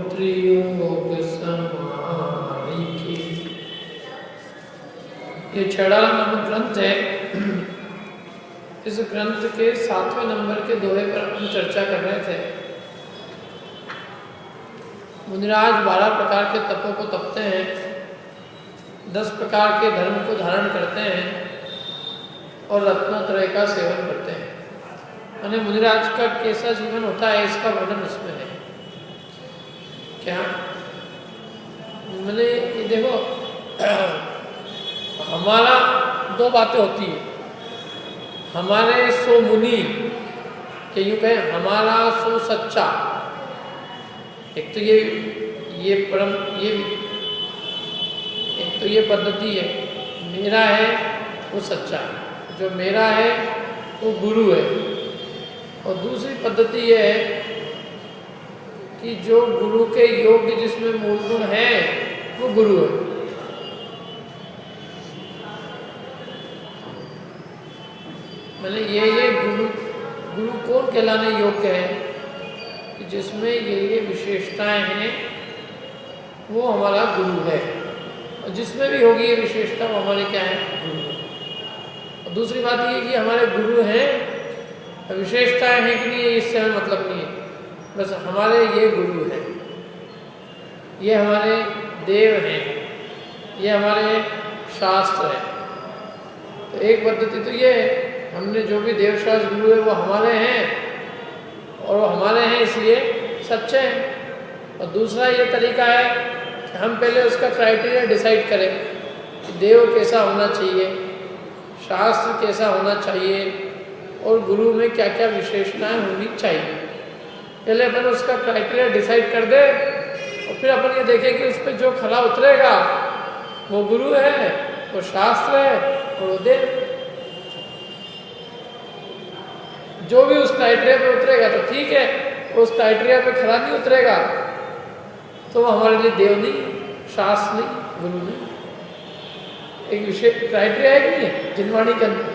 त्रियोग समाहिके। ये छेड़ा नामक ग्रंथ है। इस ग्रंथ के 7वें नंबर के दोहे पर हम चर्चा कर रहे थे। मुनिराज 12 प्रकार के तपों को तपते हैं, 10 प्रकार के धर्म को धारण करते हैं और रत्नत्रय का सेवन करते हैं। यानी मुनिराज का कैसा जीवन होता है इसका वर्णन उसमें है। क्या मैंने ये देखो, हमारा 2 बातें होती है। हमारे सो मुनि के यूँ कहें हमारा सो सच्चा। एक तो ये परम एक तो ये पद्धति है, मेरा है वो सच्चा, जो मेरा है वो गुरु है। और दूसरी पद्धति ये है कि जो गुरु के योग्य जिसमें मूल गुण है वो गुरु है। मैंने ये गुरु कौन कहलाने योग्य है कि जिसमें ये विशेषताएं हैं वो हमारा गुरु है, और जिसमें भी होगी ये विशेषता वो हमारे क्या है, गुरु है। और दूसरी बात ये कि हमारे गुरु हैं, विशेषताएं हैं कि नहीं इससे हमें मतलब नहीं है, बस हमारे ये गुरु हैं, ये हमारे देव हैं, ये हमारे शास्त्र हैं। तो एक पद्धति तो ये है, हमने जो भी देवशास्त्र गुरु है वो हमारे हैं और वो हमारे हैं इसलिए सच्चे हैं। और दूसरा ये तरीका है कि हम पहले उसका क्राइटेरिया डिसाइड करें कि देव कैसा होना चाहिए, शास्त्र कैसा होना चाहिए और गुरु में क्या क्या विशेषताएं होनी चाहिए। पहले अपन उसका क्राइटेरिया डिसाइड कर दे और फिर अपन ये देखें कि उस पर जो खरा उतरेगा वो गुरु है, वो शास्त्र है और वो देव। जो भी उस क्राइटेरिया पे उतरेगा तो ठीक है, उस क्राइटेरिया पे खरा नहीं उतरेगा तो वो हमारे लिए देव नहीं, शास्त्र नहीं, गुरु नहीं। एक विशेष क्राइटेरिया है कि नहीं, जिनवाणी के अंदर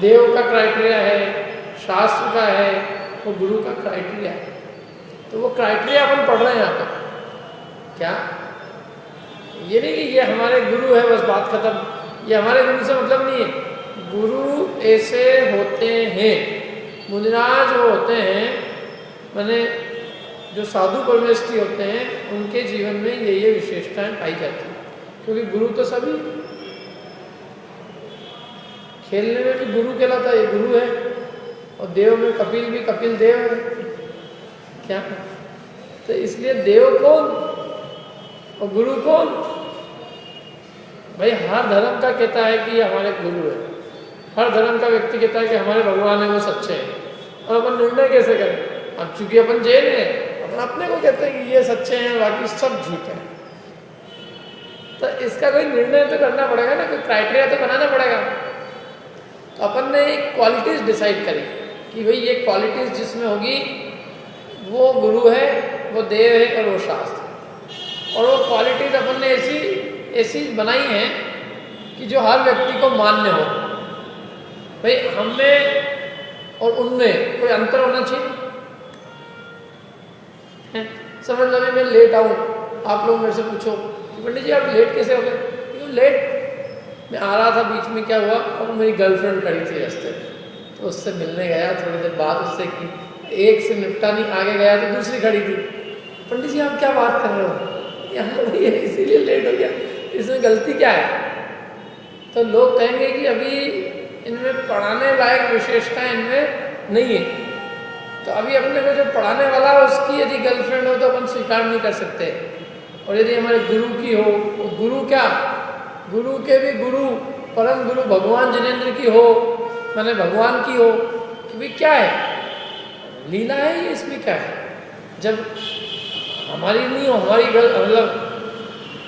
देव का क्राइटेरिया है, शास्त्र का है, वो गुरु का क्राइटेरिया है। तो वो क्राइटेरिया अपन पढ़ रहे हैं यहाँ पर। क्या ये नहीं कि ये हमारे गुरु है बस बात खत्म, ये हमारे गुरु से मतलब नहीं है। गुरु ऐसे होते हैं, मुनिराज वो होते हैं, माने जो साधु परमेष्ठी होते हैं उनके जीवन में ये विशेषताएं पाई जाती हैं। क्योंकि गुरु तो सभी, खेलने में भी गुरु कहलाता है, ये गुरु है। और देव में कपिल भी कपिल देव है। क्या तो इसलिए देव कौन और गुरु कौन? भाई हर धर्म का कहता है कि ये हमारे गुरु है, हर धर्म का व्यक्ति कहता है कि हमारे भगवान है वो सच्चे हैं। और अपन निर्णय कैसे करें? अब चूंकि अपन जैन है, अपन अपने को कहते हैं कि ये सच्चे हैं, बाकी सब झूठ है। तो इसका कोई निर्णय तो करना पड़ेगा ना, कोई क्राइटेरिया तो बनाना पड़ेगा। तो अपन ने एक क्वालिटीज डिसाइड करी कि भाई ये क्वालिटीज जिसमें होगी वो गुरु है, वो देव है और वो शास्त्र है। और वो क्वालिटीज अपन ने ऐसी बनाई हैं कि जो हर व्यक्ति को मान्य हो। भाई हम में और उनमें कोई अंतर होना चाहिए। समझ लो मैं लेट आऊँ, आप लोग मेरे से पूछो पंडित जी आप लेट कैसे हो गए? क्यों लेट? मैं आ रहा था, बीच में क्या हुआ, और मेरी गर्लफ्रेंड खड़ी थी रास्ते में, तो उससे मिलने गया। थोड़ी देर बाद उससे की एक से निपटा नहीं, आगे गया तो दूसरी खड़ी थी। पंडित जी आप क्या बात कर रहे हो? यहाँ भैया इसीलिए लेट हो गया, इसमें गलती क्या है? तो लोग कहेंगे कि अभी इनमें पढ़ाने लायक विशेषता इनमें नहीं है। तो अभी अपने को जो पढ़ाने वाला है उसकी यदि गर्लफ्रेंड हो तो अपन स्वीकार नहीं कर सकते। और यदि हमारे गुरु की हो, तो गुरु क्या, गुरु के भी गुरु परम गुरु भगवान जिनेंद्र की हो, माने भगवान की हो, कि भाई क्या है, लीला है ये, इसमें क्या है? जब हमारी नहीं हो, हमारी मतलब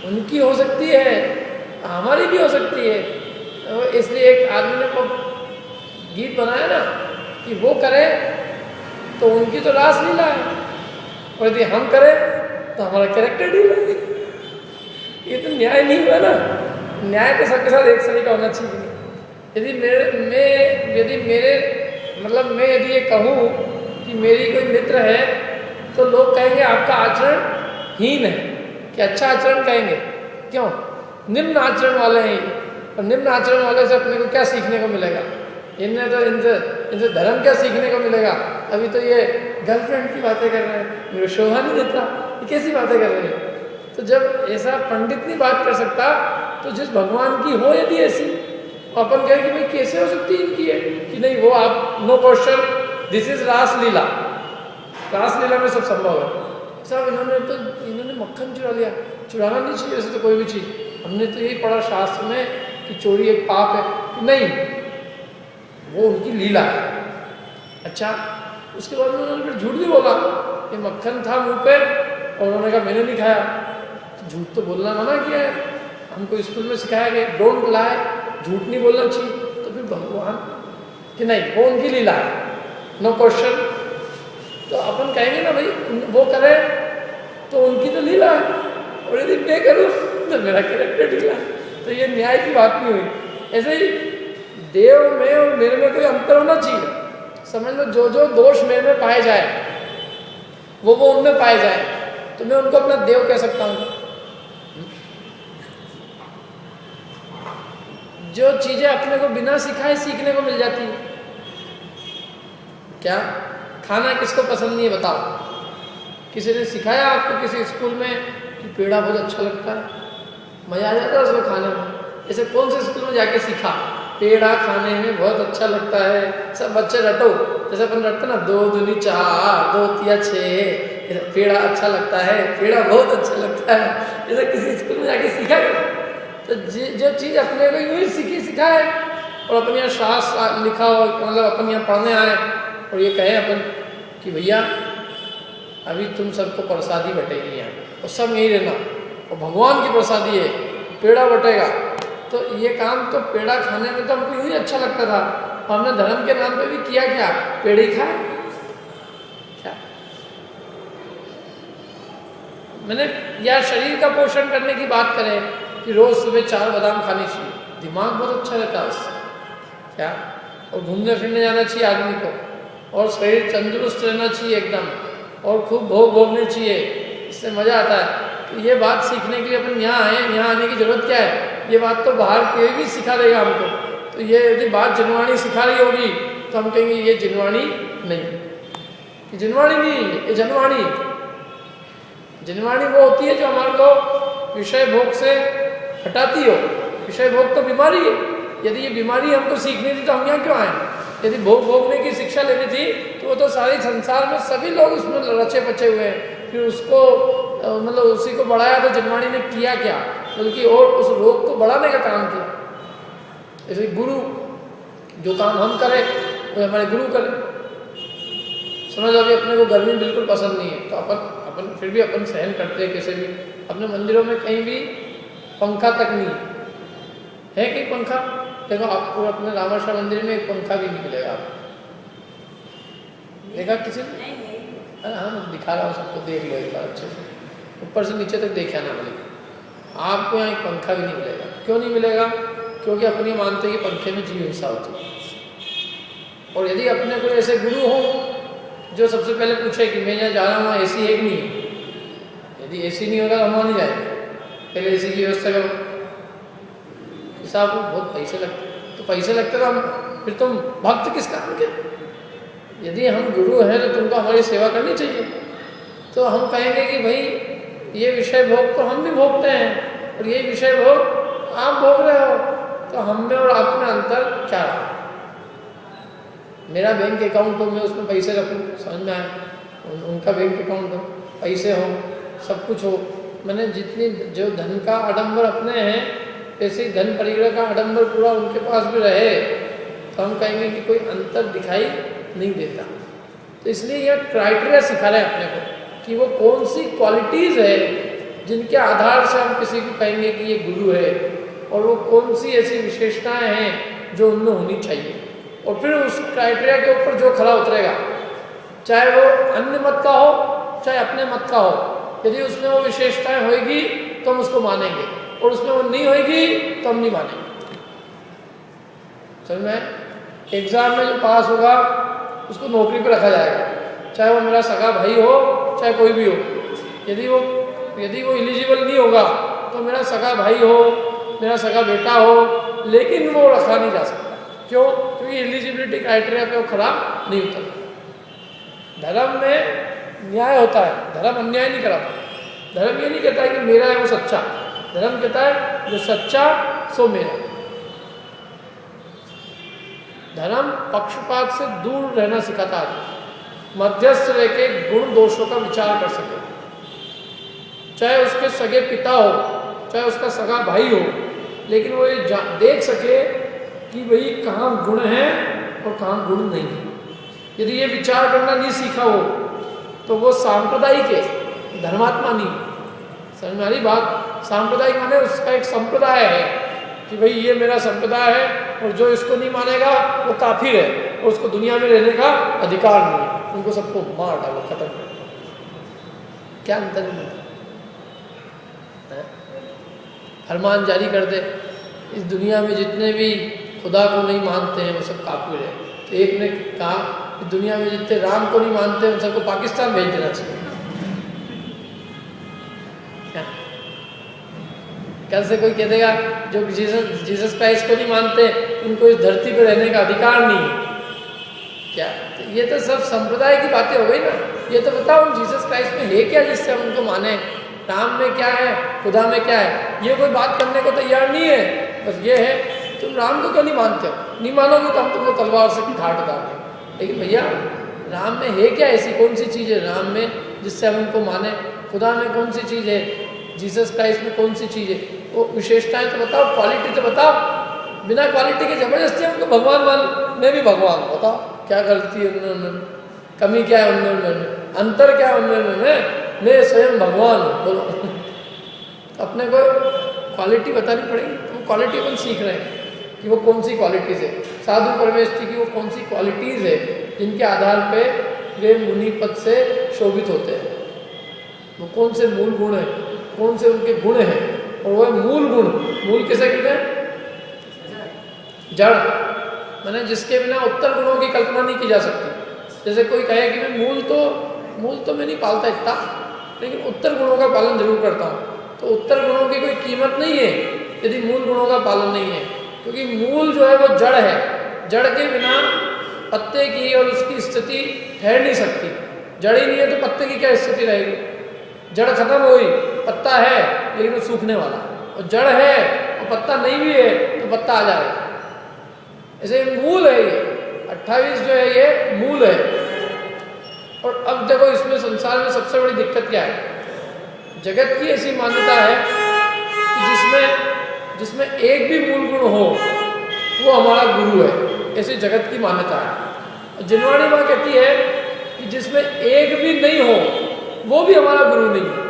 उनकी हो सकती है, हमारी भी हो सकती है। तो इसलिए एक आदमी ने को गीत बनाया ना कि वो करे तो उनकी तो रास लीला है, और यदि हम करें तो हमारा कैरेक्टर ढील है। ये तो न्याय नहीं हुआ ना। न्याय तो सबके साथ एक सही का होना चाहिए। यदि मैं यदि ये कहूँ कि मेरी कोई मित्र है तो लोग कहेंगे आपका आचरण हीन है कि अच्छा आचरण कहेंगे। क्यों? निम्न आचरण वाले हैं ये। और निम्न आचरण वाले से अपने को क्या सीखने को मिलेगा? इनने तो इनसे धर्म क्या सीखने को मिलेगा? अभी तो ये गर्लफ्रेंड की बातें कर रहे हैं, मेरे शोभा नहीं देता, ये कैसी बातें कर रहे हैं? तो जब ऐसा पंडित नहीं बात कर सकता, तो जिस भगवान की हो यदि ऐसी, अपन कहें कि भाई कैसे हो सकती इनकी है कि नहीं, वो आप नो क्वेश्चन, दिस इज रासलीला, रासलीला में सब संभव है। साहब इन्होंने मक्खन चुरा लिया, चुराना नहीं चाहिए वैसे तो कोई भी चीज़, हमने तो यही पढ़ा शास्त्र में कि चोरी एक पाप है, कि नहीं, वो उनकी लीला है। अच्छा, उसके बाद में उन्होंने फिर झूठ भी बोला कि मक्खन था मुंह पे और उन्होंने कहा मैंने नहीं खाया। तो झूठ तो बोलना मना किया है, हमको स्कूल में सिखाया गया डोंट लाई, झूठ नहीं बोलना चाहिए। तो फिर भगवान कि नहीं, वो उनकी लीला है, नो क्वेश्चन। तो अपन कहेंगे ना भाई वो करे तो उनकी तो लीला है, और यदि मैं करूँ तो मेरा कैरेक्टर ढीला है। तो ये न्याय की बात नहीं हुई। ऐसे ही देव में और मेरे में कोई अंतर होना चाहिए। समझ लो, जो जो दोष मेरे में पाए जाए वो उनमें पाए जाए, तो मैं उनको अपना देव कह सकता हूँ। जो चीजें अपने को बिना सिखाए सीखने को मिल जाती है। क्या खाना किसको पसंद नहीं है बताओ? किसी ने सिखाया आपको किसी स्कूल में कि पेड़ा बहुत अच्छा लगता है, मजा आ जाता है उसको खाने में? ऐसे कौन से स्कूल में जाके सीखा पेड़ा खाने में बहुत अच्छा लगता है? सब बच्चे रटो, जैसे अपन रटते ना, 2 दूनी 4, 2 तिया 6, पेड़ा अच्छा लगता है, पेड़ा बहुत अच्छा लगता है। जैसे किसी स्कूल में जाके सीखा है। तो जो चीज़ अपने को यूँ ही सीखा है, और अपन यहाँ शास्त्र लिखा हो, मतलब अपन यहाँ पढ़ने आए और ये कहें अपन कि भैया अभी तुम सबको प्रसादी बटेगी यहाँ, और सब यहीं रहना, और भगवान की प्रसादी है, पेड़ा बटेगा। तो ये काम तो पेड़ा खाने में तो हमको यूँ ही अच्छा लगता था, हमने धर्म के नाम पे भी किया क्या? पेड़ ही खाए क्या? मैंने या शरीर का पोषण करने की बात करें कि रोज सुबह 4 बादाम खानी चाहिए, दिमाग बहुत अच्छा रहता है उससे, क्या? और घूमने फिरने जाना चाहिए आदमी को, और शरीर तंदुरुस्त रहना चाहिए एकदम, और खूब भोग भोगने चाहिए, इससे मज़ा आता है। तो ये बात सीखने के लिए अपन यहाँ आए, यहाँ आने की जरूरत क्या है? ये बात तो बाहर कोई भी सिखा देगा हमको। तो ये यदि बात जिनवाणी सिखा रही होगी तो हम कहेंगे ये जिनवाणी नहीं, ये जिनवाणी नहीं है, ये जनवाणी है। जिनवाणी वो होती है जो हमारे को विषय भोग से हटाती हो। विषय भोग तो बीमारी है, यदि ये बीमारी हमको सीखनी थी तो हम यहाँ क्यों आए? यदि भोग भोगने की शिक्षा लेनी थी तो वो तो सारे संसार में सभी लोग उसमें रचे पचे हुए हैं। फिर उसको मतलब उसी को बढ़ाया तो जिनवाणी ने किया क्या? बल्कि और उस रोग को बढ़ाने का काम किया। जैसे गुरु जो काम हम करें वो हमारे गुरु करें। समझ लो अभी अपने को गर्मी बिल्कुल पसंद नहीं है तो अपन फिर भी अपन सहन करते हैं कैसे भी। अपने मंदिरों में कहीं भी पंखा तक नहीं है कि पंखा? देखो आपको अपने रामेश्वर मंदिर में एक पंखा भी नहीं मिलेगा आपको। देखा किसी ने? अरे हाँ, मैं दिखा रहा हूँ सबको, देख लो एक बार अच्छे से, ऊपर से नीचे तक देखा ना मिलेगा आपको। यहाँ एक पंखा भी नहीं मिलेगा। क्यों नहीं मिलेगा? क्योंकि अपनी मानते हैं कि पंखे में जीव हिंसा होती है। और यदि अपने कोई ऐसे गुरु हो जो सबसे पहले पूछे कि मैं यहाँ जा रहा हूँ AC है कि नहीं है, यदि AC नहीं होगा तो हम वहाँ नहीं जाएंगे, पहले AC की व्यवस्था करो। साहब बहुत पैसे लगते, तो पैसे लगते तो हम फिर तुम भक्त किस काम के? यदि हम गुरु हैं तो तुमको हमारी सेवा करनी चाहिए। तो हम कहेंगे कि भाई ये विषय भोग तो हम भी भोगते हैं और ये विषय भोग आप भोग रहे हो, तो हम में और आप में अंतर क्या रहा? मेरा बैंक अकाउंट हो, मैं उसमें पैसे रखूँ, समझ में आए? उनका बैंक अकाउंट हो, पैसे हो, सब कुछ हो, मैंने जितनी जो धन का आडंबर अपने हैं ऐसे ही धन परिग्रह का आडंबर पूरा उनके पास भी रहे तो हम कहेंगे कि कोई अंतर दिखाई नहीं देता। तो इसलिए यह क्राइटेरिया सिखा रहे हैं अपने को कि वो कौन सी क्वालिटीज़ है जिनके आधार से हम किसी को कहेंगे कि ये गुरु है, और वो कौन सी ऐसी विशेषताएं हैं जो उनमें होनी चाहिए। और फिर उस क्राइटेरिया के ऊपर जो खरा उतरेगा, चाहे वो अन्य मत का हो चाहे अपने मत का हो, यदि उसमें वो विशेषताएं होगी तो हम उसको मानेंगे, और उसमें वो नहीं होगी तो हम नहीं मानेंगे। समझ में? एग्जाम में जो पास होगा उसको नौकरी पर रखा जाएगा, चाहे वो मेरा सगा भाई हो चाहे कोई भी हो। यदि वो यदि वो एलिजिबल नहीं होगा तो मेरा सगा भाई हो, मेरा सगा बेटा हो, लेकिन वो रखा नहीं जा सकता। क्यों? क्योंकि एलिजिबिलिटी क्राइटेरिया पे वो खड़ा नहीं उतरता। धर्म में न्याय होता है, धर्म अन्याय नहीं कराता। धर्म ये नहीं कहता है कि मेरा है वो सच्चा, धर्म कहता है जो सच्चा सो मेरा। धर्म पक्षपात से दूर रहना सिखाता है, मध्यस्थ रह के गुण दोषों का विचार कर सके। चाहे उसके सगे पिता हो, चाहे उसका सगा भाई हो, लेकिन वो ये देख सके कि भाई कहाँ गुण है और कहाँ गुण नहीं है। यदि ये विचार करना नहीं सीखा हो तो वो सांप्रदायिक है, धर्मात्मा नहीं। समझ में आ रही बात? सांप्रदायिक माने उसका एक संप्रदाय है कि भाई ये मेरा संप्रदाय है और जो इसको नहीं मानेगा वो काफिर है और उसको दुनिया में रहने का अधिकार नहीं है, उनको सबको मार डालो, खत्म कर दो। क्या अंतर है? फरमान जारी कर दे, इस दुनिया में जितने भी खुदा को नहीं मानते हैं वो सब काफिर है। तो एक ने कहा कि दुनिया में जितने राम को नहीं मानते उन सबको पाकिस्तान भेज देना चाहिए। कल से कोई कह देगा जो जीसस क्राइस्ट को नहीं मानते उनको इस धरती पर रहने का अधिकार नहीं है। क्या? तो ये तो सब संप्रदाय की बातें हो गई ना। ये तो बताओ जीसस क्राइस्ट में है क्या जिससे हम उनको माने? राम में क्या है, खुदा में क्या है? ये कोई बात करने को तैयार नहीं है। बस ये है तुम राम को क्यों नहीं मानते हो? नहीं मानोगे तो हम तुमको तलवार से घाट डालेंगे। लेकिन भैया राम में है क्या, ऐसी कौन सी चीज़ है राम में जिससे हम उनको माने? खुदा में कौन सी चीज़ है? जीसस क्राइस्ट में कौन सी चीज़ है? वो विशेषताएं तो बताओ, क्वालिटी तो बताओ। बिना क्वालिटी के जबरदस्ती हमको भगवान मान, मैं भी भगवान, बताओ क्या गलती है उनमें, कमी क्या है उनमें, अंतर क्या है उनमें? मैं स्वयं भगवान हूँ। बोलो अपने को क्वालिटी बतानी पड़ेगी। तो क्वालिटी अपन सीख रहे हैं कि वो कौन सी क्वालिटीज़ है। साधु परमेष्ठी की वो कौन सी क्वालिटीज़ है जिनके आधार पे वे मुनि पद से शोभित होते हैं। वो कौन से मूल गुण हैं, कौन से उनके गुण हैं। और वह मूल गुण, मूल किसे कहते हैं? जड़, मैंने जिसके बिना उत्तर गुणों की कल्पना नहीं की जा सकती। जैसे कोई कहे कि मैं मूल तो मैं नहीं पालता इतना, लेकिन उत्तर गुणों का पालन जरूर करता हूँ। तो उत्तर गुणों की कोई कीमत नहीं है यदि मूल गुणों का पालन नहीं है, क्योंकि मूल जो है वो जड़ है। जड़ के बिना पत्ते की और उसकी स्थिति ठहर नहीं सकती। जड़ ही नहीं है तो पत्ते की क्या स्थिति रहेगी? जड़ खत्म हो गई, पत्ता है लेकिन वो सूखने वाला, और जड़ है और पत्ता नहीं भी है तो पत्ता आ जाएगा। ऐसे मूल है ये 28 जो है ये मूल है। और अब देखो इसमें संसार में सबसे बड़ी दिक्कत क्या है? जगत की ऐसी मान्यता है कि जिसमें एक भी मूल गुण हो वो हमारा गुरु है, ऐसी जगत की मान्यता है। और जिनवाणी माँ कहती है कि जिसमें एक भी नहीं हो वो भी हमारा गुरु नहीं है।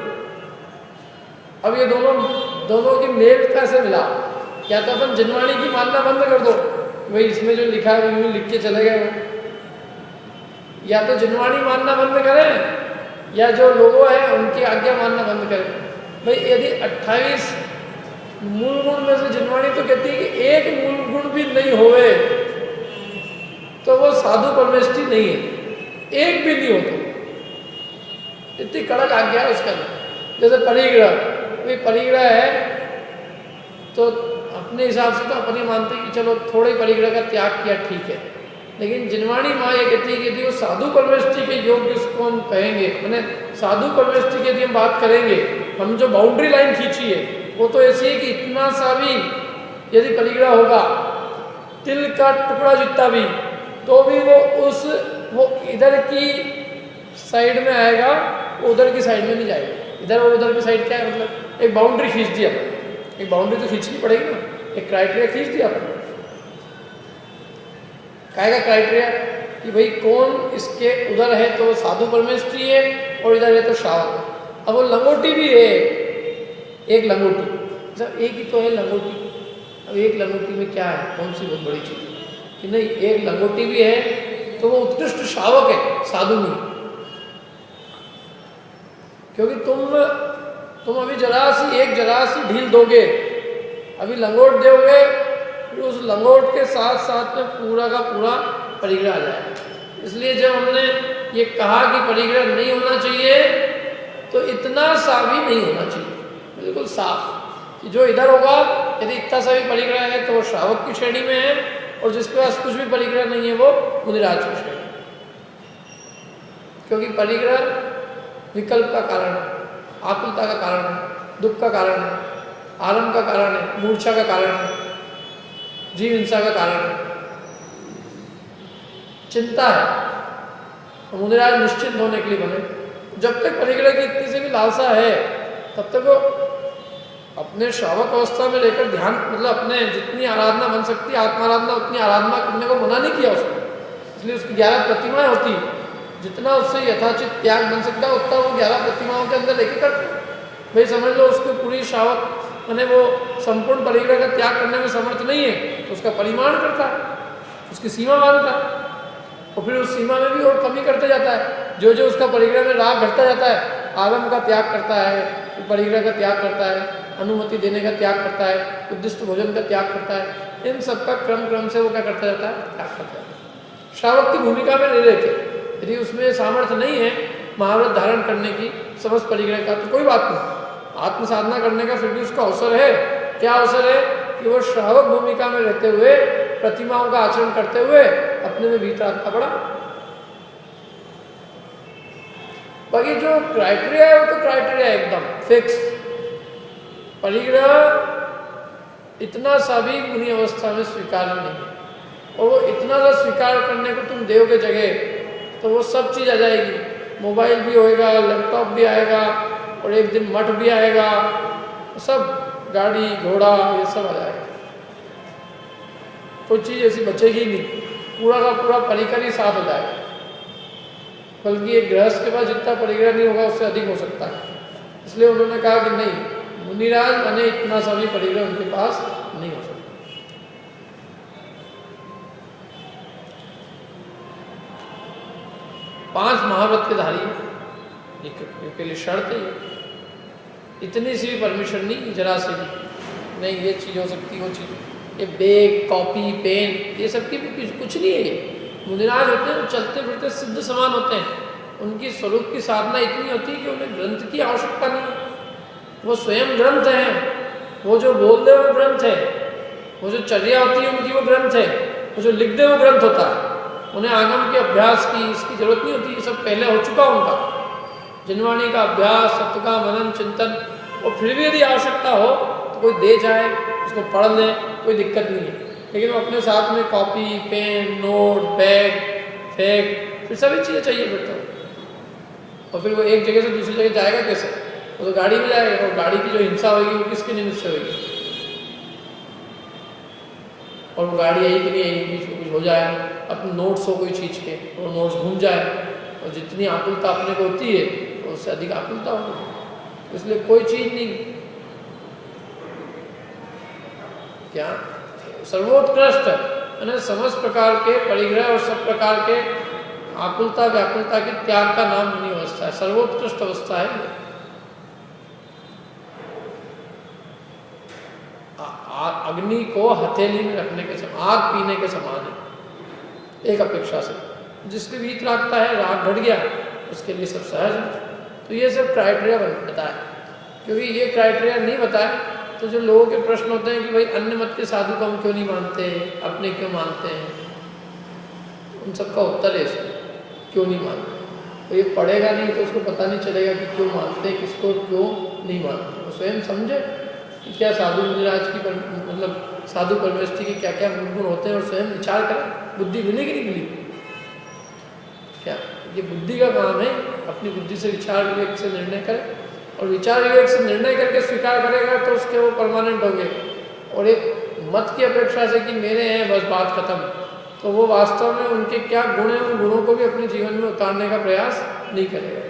अब ये दोनों की मेल कैसे मिला? या तो अपन जिनवाणी की मानना बंद कर दो, वही इसमें जो लिखा है यूं लिख के चले गए, या तो जिनवाणी मानना बंद करें या जो लोगों है उनकी आज्ञा मानना बंद करें। भाई यदि 28 मूल गुण में से जिनवाणी तो कहती है कि एक मूल गुण भी नहीं होवे तो वो साधु परमेष्ठी नहीं है, एक भी नहीं हो तो। इतनी कड़क आज्ञा है उसका। जैसे परिग्रह, भाई परिग्रह है तो अपने हिसाब से तो अपन ही मानते हैं कि चलो थोड़े परिग्रह का त्याग किया ठीक है, लेकिन जिनवाणी माँ ये कहती है कि यदि वो साधु परमेष्ठी के योग्य उसको हम कहेंगे, मैंने साधु परमेष्ठी की यदि हम बात करेंगे, हम जो बाउंड्री लाइन खींची है वो तो ऐसी है कि इतना सा भी यदि परिग्रह होगा, तिल का टुकड़ा जितना भी, तो भी वो इधर की साइड में आएगा, वो उधर की साइड में नहीं जाएगा। इधर और उधर की साइड क्या है? मतलब एक बाउंड्री खींच दिया, एक बाउंड्री तो खींचनी पड़ेगी ना, एक क्राइटेरिया खींच दिया अपन। क्या का क्राइटेरिया कि भाई कौन इसके उधर है तो साधु परमेष्ठी है और इधर है तो श्रावक है। अब वो लंगोटी भी है, एक लंगोटी, जब एक ही तो है लंगोटी। अब एक लंगोटी में क्या है, कौन सी बहुत बड़ी चीज़ कि नहीं, एक लंगोटी भी है तो वो उत्कृष्ट श्रावक है, साधु नहीं। क्योंकि तुम अभी जरा सी ढील दोगे, अभी लंगोट दोगे, फिर उस लंगोट के साथ साथ में पूरा का पूरा परिग्रह आ जाएगा। इसलिए जब हमने ये कहा कि परिग्रह नहीं होना चाहिए तो इतना सा भी नहीं होना चाहिए, बिल्कुल साफ कि जो इधर होगा यदि इतना सा भी परिग्रह है तो वो श्रावक की श्रेणी में है, और जिसके पास कुछ भी परिग्रह नहीं है वो मुनिराज की श्रेणी में। क्योंकि परिग्रह विकल्प का कारण है, आकुलता का कारण है, दुख का कारण है, आलम का कारण है, मूर्छा का कारण है, जीव हिंसा का कारण है, चिंता है। तो मुनिराज निश्चिंत होने के लिए बने। जब तक परिग्रह की इतनी से भी लालसा है तब तक वो अपने श्रावक अवस्था में लेकर ध्यान, मतलब अपने जितनी आराधना बन सकती है आत्माराधना उतनी आराधना करने को मना नहीं किया उसको। इसलिए उसकी 11 प्रतिमाएं होती, जितना उससे यथाचित त्याग बन सकता है उतना वो 11 प्रतिमाओं के अंदर लेके करते। भाई समझ लो उसको पूरी श्रावक मैंने वो संपूर्ण परिग्रह का त्याग करने में समर्थ नहीं है तो उसका परिमाण करता है, उसकी सीमा मानता है, और फिर उस सीमा में भी और कमी करते जाता है। जो जो उसका परिग्रह में राग घटता जाता है, आलम का त्याग करता है, परिग्रह का त्याग करता है, अनुमति देने का त्याग करता है, उद्दिष्ट भोजन का त्याग करता है, इन सब का क्रम से वो क्या करता जाता है, त्याग करता है। श्रावक की भूमिका में नहीं रहते, यदि उसमें सामर्थ्य नहीं है महाव्रत धारण करने की समस्त परिग्रह का तो कोई बात नहीं, आत्म साधना करने का फिर भी उसका अवसर है। क्या अवसर है कि वो श्रावक भूमिका में रहते हुए प्रतिमाओं का आचरण करते हुए अपने में भीतर आत्मा बढ़ा। बाकी जो क्राइटेरिया है वो तो क्राइटेरिया एकदम फिक्स। परिग्रह इतना सा भी मुनि अवस्था में स्वीकार नहीं है, और वो इतना सा स्वीकार करने को तुम दोगे जगह तो वो सब चीज़ आ जाएगी। मोबाइल भी होएगा, लैपटॉप भी आएगा, और एक दिन मठ भी आएगा, सब गाड़ी घोड़ा ये सब आ जाएगा, कोई चीज़ ऐसी बचेगी नहीं, पूरा का पूरा परिकर ही साफ हो जाएगा। बल्कि एक गृहस्थ के पास जितना परिग्रह नहीं होगा उससे अधिक हो सकता है। इसलिए उन्होंने कहा कि नहीं, मुनिराज माने इतना सा भी परिग्रह उनके पास नहीं हो सकता। पांच महाव्रत के धारी के लिए शर्त है, इतनी सी भी परमिशन नहीं, जरा से भी नहीं, ये चीज़ हो सकती, वो चीज़, ये बैग कॉपी पेन ये सब की भी कुछ नहीं है। ये मुनिराज होते हैं, चलते फिरते सिद्ध समान होते हैं, उनकी स्वरूप की साधना इतनी होती है कि उन्हें ग्रंथ की आवश्यकता नहीं है, वो स्वयं ग्रंथ हैं। वो जो बोल दे वो ग्रंथ है, वो जो चर्या होती है उनकी वो ग्रंथ है, वो जो लिख दे वो ग्रंथ होता है। उन्हें आगम के अभ्यास की इसकी जरूरत नहीं होती, ये सब पहले हो चुका उनका। जिनवाणी का अभ्यास, सत्य का मनन चिंतन, और फिर भी यदि आवश्यकता हो तो कोई दे जाए, उसको पढ़ ले, कोई दिक्कत नहीं है। लेकिन वो अपने साथ में कॉपी पेन नोट बैग फैग फिर सभी चीज़ें चाहिए फिर तो। और फिर वो एक जगह से दूसरी जगह जाएगा कैसे? वो तो गाड़ी में जाएगा, और गाड़ी की जो हिंसा होगी वो किसके निमित्त से होगी? और वो गाड़ी आई कि नहीं आई, बीच में कुछ हो जाए, अपने नोट्स हो कोई चीज़ के, वो नोट्स घूम जाए, और जितनी आकुलता अपने को होती है तो उससे अधिक आकुलता होगी। इसलिए कोई चीज़ नहीं, क्या सर्वोत्कृष्ट है, समस्त प्रकार के परिग्रह और सब प्रकार के आकुलता व्याकुलता के त्याग का नाम मुनि अवस्था है, सर्वोत्कृष्ट अवस्था है। अग्नि को हथेली में रखने के समान, आग पीने के समान है एक अपेक्षा से। जिसके भीत रागता है, राग घट गया, उसके लिए सब सहज है। तो ये सब क्राइटेरिया बताया, क्योंकि ये क्राइटेरिया नहीं बताया तो जो लोगों के प्रश्न होते हैं कि भाई अन्य मत के साधु को हम क्यों नहीं मानते, अपने क्यों मानते हैं, उन सबका उत्तर है इसमें, क्यों नहीं मानते। तो ये पढ़ेगा नहीं तो उसको पता नहीं चलेगा कि क्यों मानते हैं, किसको क्यों नहीं मानते। वो स्वयं समझे कि क्या साधु मुनिराज की मतलब साधु परमेष्ठी के क्या क्या गुण होते हैं, और स्वयं विचार करें, बुद्धि मिलेगी नहीं मिली क्या? ये बुद्धि का काम है, अपनी बुद्धि से विचार विवेक से निर्णय करें, और विचार विवेक से निर्णय करके स्वीकार करेगा तो उसके वो परमानेंट होंगे। और एक मत की अपेक्षा से कि मेरे हैं बस बात खत्म, तो वो वास्तव में उनके क्या गुण हैं, उन गुणों को भी अपने जीवन में उतारने का प्रयास नहीं करेगा।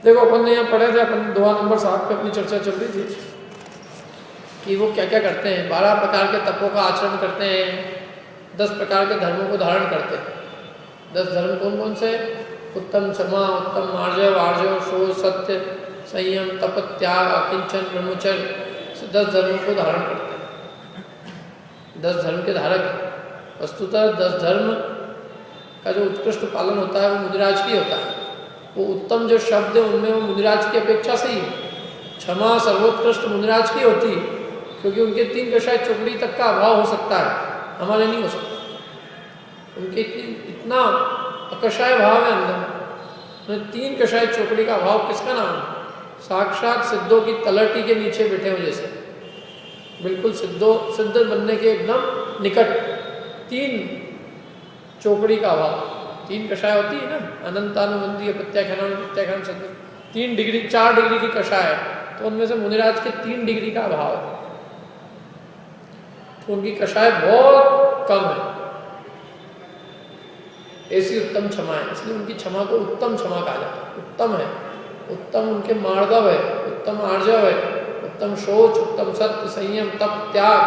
देखो अपन ने यहाँ पढ़े थे, अपन दुआ नंबर 7 पे अपनी चर्चा चल रही थी कि वो क्या क्या करते हैं। 12 प्रकार के तपों का आचरण करते हैं, 10 प्रकार के धर्मों को धारण करते हैं। 10 धर्म कौन कौन से? उत्तम क्षमा, उत्तम मार्जव, आर्जव, शोध, सत्य, संयम, तप, त्याग, अकिंचन, ब्रह्मचर्य, 10 धर्मों को धारण करते हैं। 10 धर्म के धारक। वस्तुतः 10 धर्म का जो उत्कृष्ट पालन होता है वो मुनिराज की होता है। वो उत्तम जो शब्द है उनमें वो मुनिराज की अपेक्षा सही है। क्षमा सर्वोत्कृष्ट मुनिराज की होती है, क्योंकि उनके 3 कषाय चोकड़ी तक का अभाव हो सकता है, हमारे नहीं हो सकता। उनके इतना अकषाय भाव है अंदर। 3 कषाय चोकड़ी का अभाव किसका नाम है? साक्षात सिद्धों की तलहटी के नीचे बैठे हो जैसे, बिल्कुल सिद्ध बनने के एकदम निकट। 3 चोकड़ी का अभाव, 3 कषाय होती है ना, अनंतानुबंधी, प्रत्याख्यान सिद्ध, 3 डिग्री 4 डिग्री की कषाय है, तो उनमें से मुनिराज के 3 डिग्री का अभाव है, तो उनकी कषाय बहुत कम है। ऐसी उत्तम क्षमा है, इसलिए उनकी क्षमा को उत्तम क्षमा कहा जाता है। उत्तम है, उत्तम उनके मार्दव है, उत्तम आर्जव है, उत्तम शोच, उत्तम सत्य, संयम, तप, त्याग,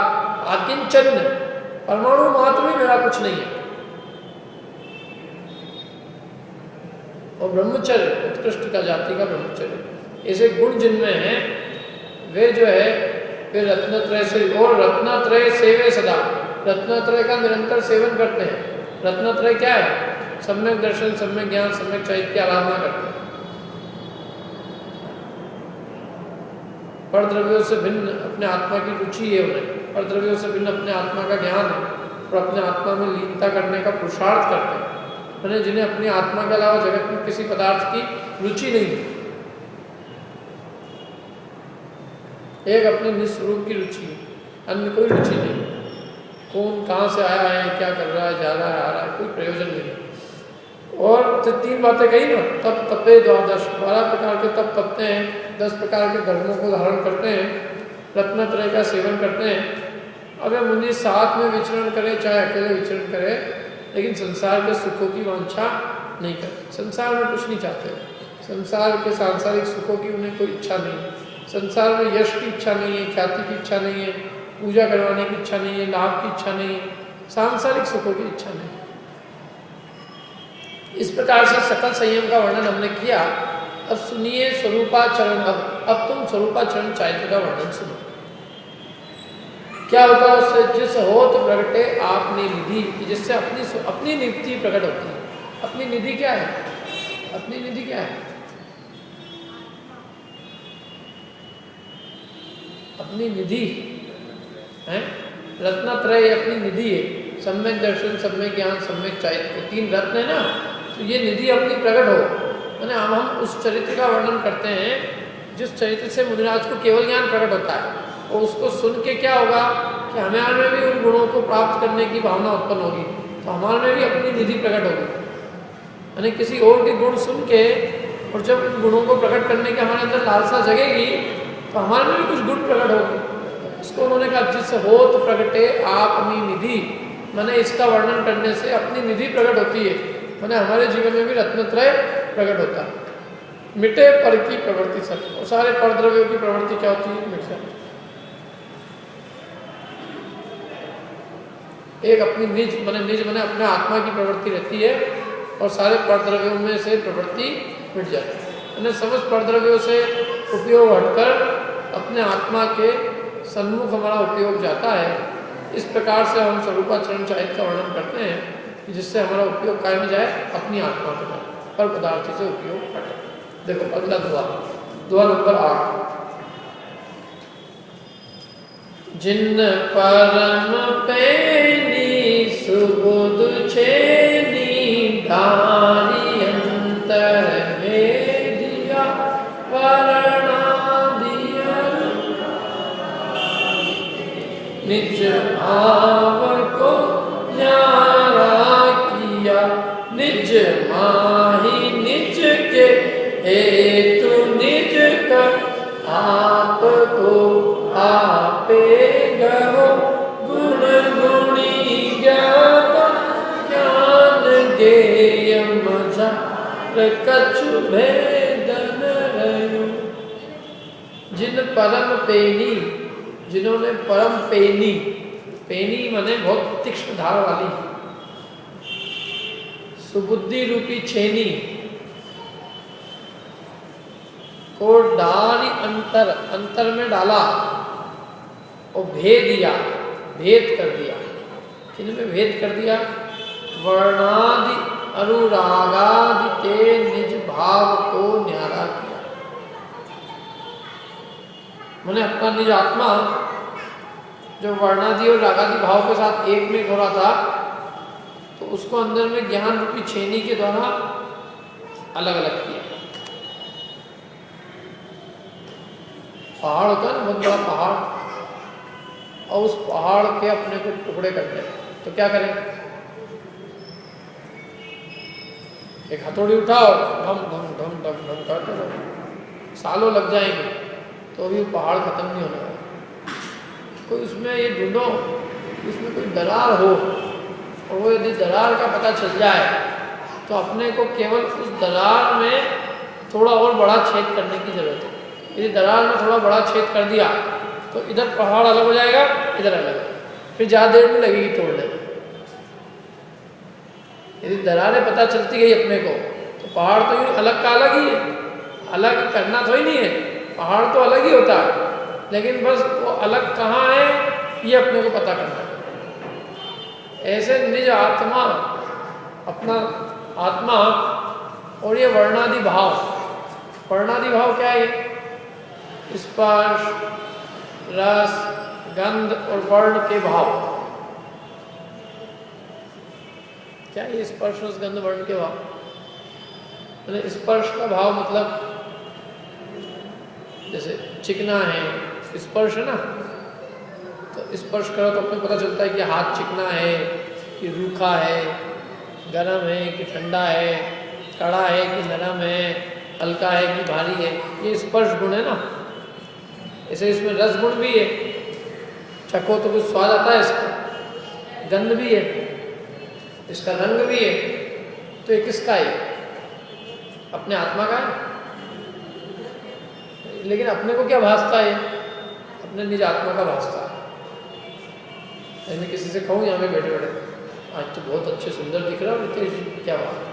आकिंचन, परमाणु मात्र भी मेरा कुछ नहीं है। और ब्रह्मचर्य, उत्कृष्ट का जाति का ब्रह्मचर्य, ऐसे गुण जिनमें हैं वे जो है वे रत्नत्रय से, और रत्नत्रय सेवे सदा, रत्नत्रय का निरंतर सेवन करते हैं। रत्नत्रय क्या है? सम्यक दर्शन, सम्यक ज्ञान, सम्यक चैत्य आराधना करते हैं। परद्रव्यों से भिन्न अपने आत्मा की रुचि है उन्हें, परद्रव्यों से भिन्न अपने आत्मा का ज्ञान है, और अपने आत्मा में लीनता करने का पुरुषार्थ करते हैं। मैंने जिन्हें अपनी आत्मा के अलावा जगत में किसी पदार्थ की रुचि नहीं है। एक अपने निस्वरूप की रुचि है, अन्य कोई रुचि नहीं। कौन कहाँ से आया है, क्या कर रहा है, जा रहा है, आ रहा है, कोई प्रयोजन नहीं। और तो 3 बातें कही ना, तप तपे 12 प्रकार के तप तपते हैं, 10 प्रकार के धर्मों को धारण करते हैं, रत्नत्रय का सेवन करते हैं। अगर मुनि साथ में विचरण करे, चाहे अकेले विचरण करे, लेकिन संसार के सुखों की वांछा नहीं करते। संसार में कुछ नहीं चाहते, संसार के सांसारिक सुखों की उन्हें कोई इच्छा नहीं है। संसार में यश की इच्छा नहीं है, ख्याति की इच्छा नहीं है, पूजा करवाने की इच्छा नहीं है, लाभ की इच्छा नहीं है, सांसारिक सुखों की इच्छा नहीं है। इस प्रकार से सकल संयम का वर्णन हमने किया। अब सुनिए स्वरूपाचरण। अब तुम स्वरूपाचरण चैत्य का वर्णन सुनो। क्या होता है उससे? जिस होत प्रगटे आपने निधि, जिससे अपनी निधि प्रकट होती है। अपनी निधि क्या है? अपनी निधि क्या है? अपनी निधि है रत्नत्रय, अपनी निधि है। सम्यक दर्शन, सम्यक ज्ञान, सम्यक चैत्य, 3 रत्न है ना, तो ये निधि अपनी प्रकट हो। मैंने अब हम उस चरित्र का वर्णन करते हैं जिस चरित्र से मुनिराज को केवल ज्ञान प्रकट होता है, और उसको सुन के क्या होगा कि हमारे में भी उन गुणों को प्राप्त करने की भावना उत्पन्न होगी, तो हमारे में भी अपनी निधि प्रकट होगी। यानी किसी और के गुण सुन के, और जब उन गुणों को प्रकट करने के हमारे अंदर लालसा जगेगी, तो हमारे में भी कुछ गुण प्रकट होगी। इसको उन्होंने कहा जिस होत प्रगटे आप अपनी निधि, मैंने इसका वर्णन करने से अपनी निधि प्रकट होती है। मैंने हमारे जीवन में भी रत्नत्रय प्रकट होता है। मिटे पर की प्रवृत्ति सब, और सारे परद्रव्यों की प्रवृत्ति क्या होती है? मिट जाती है। एक अपनी निज मैंने अपने आत्मा की प्रवृत्ति रहती है, और सारे परद्रव्यों में से प्रवृत्ति मिट जाती है। मैंने समस्त परद्रव्यों से उपयोग हटकर अपने आत्मा के सन्मुख हमारा उपयोग जाता है। इस प्रकार से हम स्वरूपाचरण चैत्य का वर्णन करते हैं कि जिससे हमारा उपयोग काय में जाए? अपनी आत्मा में जाए, पर पदार्थ से उपयोग हटे। देखो अगला दुआ नंबर 8। जिन परम पैनी सुबुध छेनी धारी अंतर में दिया वर्णा दिया निज भाव को न्यारा किया, निज माही निज के हेतु निज कर आपको आपे गहो, गुण गुणी ज्ञाता ज्ञान गेय मजा कछु भेदन रयो। जिन परम पेनी, जिन्होंने परम पेनी, पेनी माने बहुत तीक्ष्ण धार वाली, सुबुद्धि रूपी छेनी को डाली अंतर में डाला और भेद कर दिया। किनमें भेद कर दिया? वर्णादि अनुरागादि ते निज भाव को न्यारा किया। मैंने अपना निज आत्मा जो वर्णादि और रागादि भाव के साथ एक में हो रहा था, तो उसको अंदर में ज्ञान रूपी छेनी के द्वारा अलग अलग किया। पहाड़ होता है ना, बहुत बड़ा पहाड़, और उस पहाड़ के अपने को टुकड़े करते हैं, तो क्या करें? एक हथौड़ी उठाओ, धम धम धम धम धम करते रहो, सालों लग जाएंगे तो भी पहाड़ खत्म नहीं होने वाला। कोई उसमें ये ढूंढो, उसमें कोई दरार हो, और वो यदि दरार का पता चल जाए तो अपने को केवल उस दरार में थोड़ा और बड़ा छेद करने की जरूरत है। यदि दरार में थोड़ा बड़ा छेद कर दिया तो इधर पहाड़ अलग हो जाएगा, इधर अलग, फिर ज़्यादा देर नहीं लगेगी तोड़ने में। यदि दरारें पता चलती गई अपने को, तो पहाड़ तो यूँ अलग का अलग ही है, अलग करना थोड़ी नहीं है, पहाड़ तो अलग ही होता है, लेकिन बस वो अलग कहाँ है ये अपने को पता करना है। ऐसे निज आत्मा, अपना आत्मा और ये वर्णादि भाव, वर्णादि भाव क्या है? स्पर्श, रस, गंध और वर्ण के भाव। क्या ये स्पर्श, रस, गंध, वर्ण के भाव? मतलब स्पर्श का भाव मतलब जैसे चिकना है, स्पर्श है ना, तो स्पर्श करो तो अपने पता चलता है कि हाथ चिकना है, कि रूखा है, गर्म है कि ठंडा है, कड़ा है कि नरम है, हल्का है कि भारी है। ये स्पर्श गुण है ना। ऐसे इसमें रस गुण भी है, चखो तो कुछ स्वाद आता है इसका, गंध भी है, इसका रंग भी है। तो ये किसका है? अपने आत्मा का है। लेकिन अपने को क्या भासता है? अपने निज आत्मा का भासता है। मैं किसी से कहूँ यहाँ पे बैठे बैठे, आज तो बहुत अच्छे सुंदर दिख रहा है नितेश जी, क्या बात है।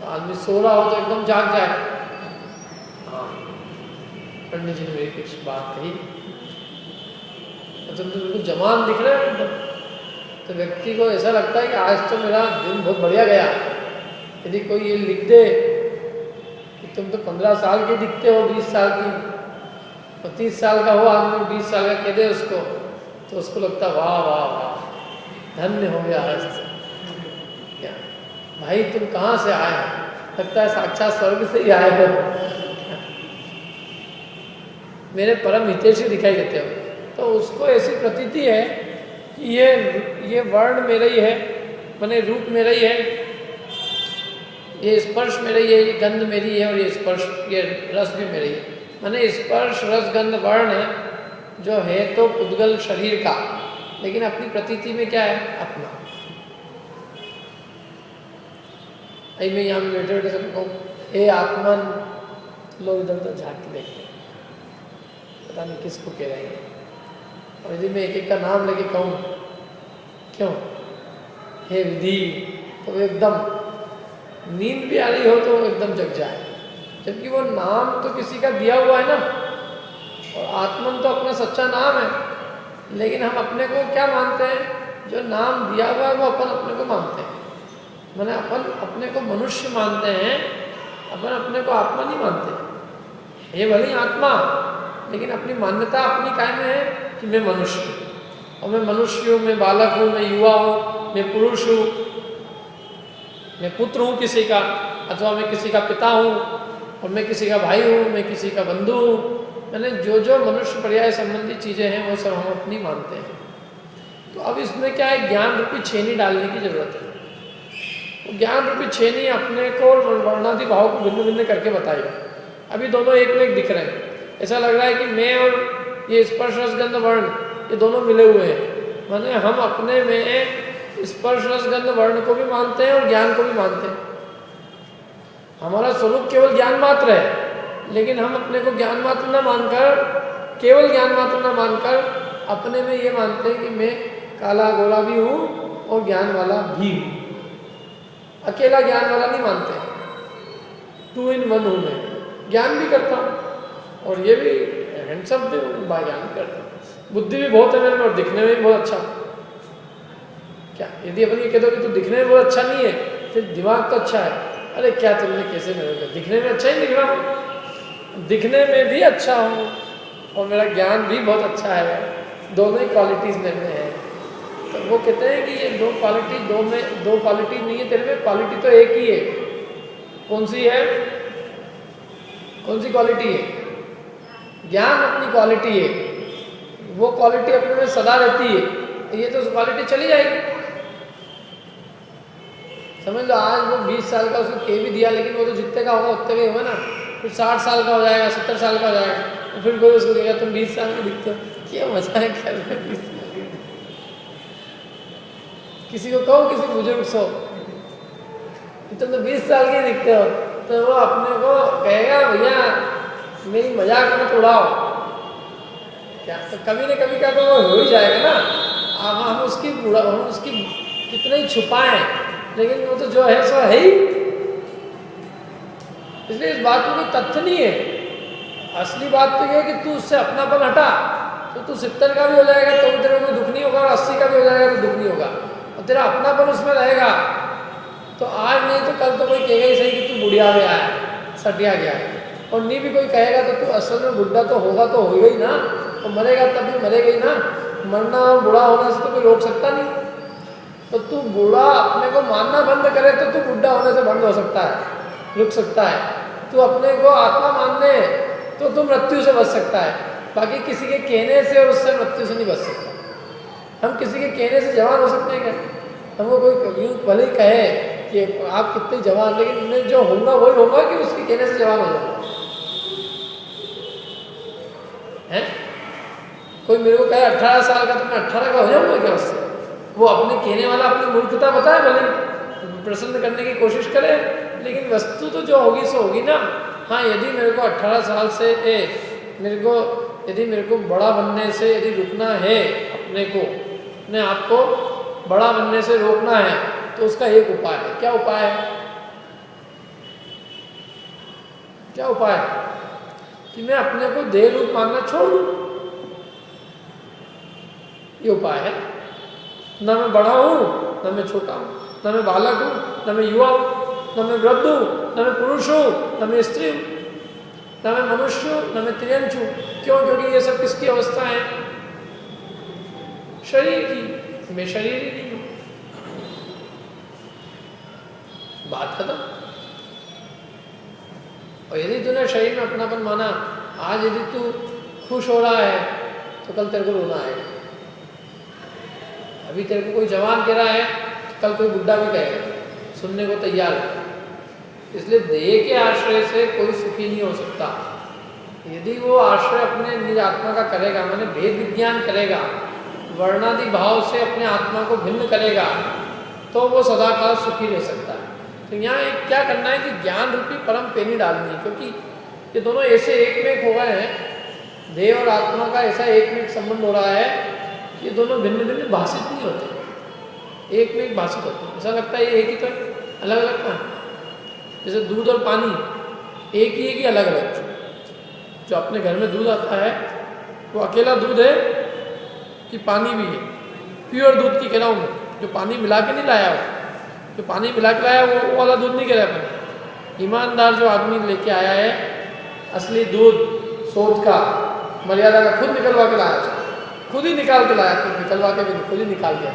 आदमी सो रहा हो तो एकदम जाग जाए। हाँ, पंडित जी ने मेरी कुछ बात कही, मतलब तो बिल्कुल जवान दिख रहा है एकदम, तो व्यक्ति को ऐसा लगता है कि आज तो मेरा दिन बहुत बढ़िया गया। यदि कोई ये लिख दे कि तुम तो 15 साल के दिखते हो, 20 साल की, तो 30 साल का हो आदमी, 20 साल का कह दे उसको, तो उसको लगता वाह वाह वाह, धन्य हो गया आज से। क्या भाई तुम कहाँ से आए हो? लगता है साक्षात स्वर्ग से ही आए हो। मेरे परम हितैषी दिखाई देते हो। तो उसको ऐसी प्रतीति है कि ये वर्ण मेरा ही है, माने रूप मेरा ही है, ये स्पर्श मेरा ही है, ये गंध मेरी है, और ये स्पर्श, ये रस भी मेरी है। माने स्पर्श, रस, गंध, वर्ण है जो है तो उद्गल शरीर का, लेकिन अपनी प्रतीति में क्या है? अपना। आई मैं यहाँ बैठे बैठे सबको कहूँ, हे आत्मन, लोग इधर उधर झाँक के देखते, पता नहीं किसको कह रहे हैं। और यदि मैं एक एक का नाम लेके कहूँ, क्यों हे विधि, तो वो एकदम नींद भी आ रही हो तो एकदम जग जाए, जबकि वो नाम तो किसी का दिया हुआ है ना, और आत्मन तो अपना सच्चा नाम है। लेकिन हम अपने को क्या मानते हैं? जो नाम दिया हुआ है वो अपन अपने को मानते हैं। मैंने अपन अपने को मनुष्य मानते हैं, अपन अपने को आत्मा नहीं मानते। ये भली आत्मा, लेकिन अपनी मान्यता अपनी काय में है कि मैं मनुष्य हूँ, और मैं मनुष्य हूँ, मैं बालक हूँ, मैं युवा हूँ, मैं पुरुष हूँ, मैं पुत्र हूँ किसी का, अथवा मैं किसी का पिता हूँ, और मैं किसी का भाई हूँ, मैं किसी का बंधु हूँ। मैंने जो जो मनुष्य पर्याय संबंधी चीज़ें हैं वो सब हम अपनी मानते हैं। तो अब इसमें क्या है? ज्ञान रूपी छेनी डालने की जरूरत है। तो ज्ञान रूपी छेनी अपने को वर्णादि भाव को भिन्न भिन्न करके बताएगा। अभी दोनों एक में एक दिख रहे हैं, ऐसा लग रहा है कि मैं और ये स्पर्श, रस, गंध, वर्ण ये दोनों मिले हुए हैं। माने हम अपने में स्पर्श, रस, गंध, वर्ण को भी मानते हैं और ज्ञान को भी मानते हैं। हमारा स्वरूप केवल ज्ञान मात्र है, लेकिन हम अपने को ज्ञान मात्र न मानकर, केवल ज्ञान मात्र न मानकर अपने में ये मानते हैं कि मैं काला गोरा भी हूँ और ज्ञान वाला भी हूँ। अकेला ज्ञान वाला नहीं मानते, 2 in 1 हूँ मैं, ज्ञान भी करता हूँ और ये भी हैंडसम भी हूँ, ज्ञान भी करता हूँ, बुद्धि भी बहुत है मेरे में और दिखने में भी बहुत अच्छा। क्या यदि अपन ये कह दो कि तू दिखने में बहुत अच्छा नहीं है, फिर दिमाग तो अच्छा है, अरे क्या तुमने कैसे मेरे को, दिखने में अच्छा ही दिख रहा हूँ, दिखने में भी अच्छा हूँ और मेरा ज्ञान भी बहुत अच्छा है, दोनों ही क्वालिटीज़ मेरे में है। तो वो कहते हैं कि ये दो क्वालिटी नहीं है तेरे में, क्वालिटी तो एक ही है। कौन सी है? कौन सी क्वालिटी है? ज्ञान अपनी क्वालिटी है, वो क्वालिटी अपने में सदा रहती है, ये तो क्वालिटी चली जाएगी। समझ लो आज वो 20 साल का उसको के भी दिया, लेकिन वो तो जितने का होगा उतने में होगा ना, फिर 60 साल का हो जाएगा, 70 साल का हो जाएगा, तो फिर कोई उसको कहेगा तुम 20 साल के दिखते हो, क्या मजा है कर रहे 20 साल के। किसी को कहो, किसी बुजुर्ग सो तुम तो 20 साल के दिखते हो, तो वो अपने को कहेगा भैया मेरी मजाक मत उड़ाओ। क्या तो कभी न कभी का तो वो हो ही जाएगा ना। अब हम उसकी कितने ही छुपाएं, लेकिन वो तो जो है सो है ही। इसलिए इस बात में कोई तथ्य नहीं है। असली बात तो ये है कि तू उससे अपनापन हटा, तो तू 70 का भी हो जाएगा तो भी तेरे को दुख नहीं होगा, और 80 का भी हो जाएगा तो दुख नहीं होगा, और तेरा अपनापन उसमें रहेगा। तो आज नहीं तो कल तो कोई कहेगा ही सही कि तू बुढ़िया गया है, सटिया गया है, और नहीं भी कोई कहेगा तो तू असल में बुढ़ा तो होगा, तो होगा ही ना, और मरेगा तब भी मरेगा ही ना। मरना और बूढ़ा होने से तो कोई रोक सकता नहीं। तो तू बूढ़ा अपने को मानना बंद करे तो तू बुढ़ा होने से बंद हो सकता है, रुक सकता है। तू अपने को आत्मा मानने तो तू मृत्यु से बच सकता है, बाकी किसी के कहने से और उससे मृत्यु से नहीं बच सकता। हम किसी के कहने से जवान हो सकते हैं क्या? हमको कोई भले ही कहे कि आप कितने जवान, लेकिन मैं जो होगा वही होगा कि उसके कहने से जवान हो जाऊंगा है। कोई मेरे को कहे 18 साल का, तो मैं 18 का हो जाऊंगा क्या उससे? वो अपने कहने वाला अपनी मूर्खता बताए, भले प्रसन्न करने की कोशिश करे, लेकिन वस्तु तो जो होगी सो होगी ना। हाँ, यदि मेरे को 18 साल से यदि मेरे को बड़ा बनने से यदि रुकना है, अपने आप को बड़ा बनने से रोकना है, तो उसका एक उपाय है। क्या उपाय है? क्या उपाय है? कि मैं अपने को देह रूप मानना छोड़ दूं, ये उपाय है। न मैं बड़ा हूं, न मैं छोटा हूं, न मैं बालक हूं, न मैं युवा हूं, न मैं वृद्ध हूं, न मैं पुरुष हूं, न मैं स्त्री हूं, न मैं मनुष्य हूं, न मैं त्रियंच हूं। क्यों? क्योंकि ये सब किसकी अवस्था है? शरीर की। मैं शरीर ही नहीं हूं, बात खत्म। और यदि तूने शरीर में अपनापन माना, आज यदि तू खुश हो रहा है तो कल तेरे को रोना आएगा। अभी तेरे को कोई जवान कह रहा है तो कल कोई बुढ़ा भी कहेगा, सुनने को तैयार है। इसलिए देह के आश्रय से कोई सुखी नहीं हो सकता। यदि वो आश्रय अपने निज आत्मा का करेगा, माने भेद विज्ञान करेगा, वर्णादि भाव से अपने आत्मा को भिन्न करेगा, तो वो सदाकाल सुखी रह सकता है। तो यहाँ एक क्या करना है कि ज्ञान रूपी परम पेनी डालनी है, क्योंकि ये दोनों ऐसे एक में एक हो गए हैं, देह और आत्मा का ऐसा एक में एक संबंध हो रहा है कि ये दोनों भिन्न भिन्न भाषित नहीं होते, एक में एक भाषित होते हैं। ऐसा लगता है ये एक ही, तो अलग अलग कहाँ? जैसे दूध और पानी एक ही है कि अलग अलग? जो अपने घर में दूध आता है वो अकेला दूध है कि पानी भी है? प्योर दूध की कह रहा हूँ मैं, जो पानी मिला के नहीं लाया हो। जो पानी मिला के लाया वो वाला दूध नहीं कह रहा था। ईमानदार जो आदमी लेके आया है असली दूध, शोध का, मर्यादा का, खुद निकलवा के लाया, खुद ही निकाल के लाया, खुद निकलवा के भी खुद ही निकाल दिया,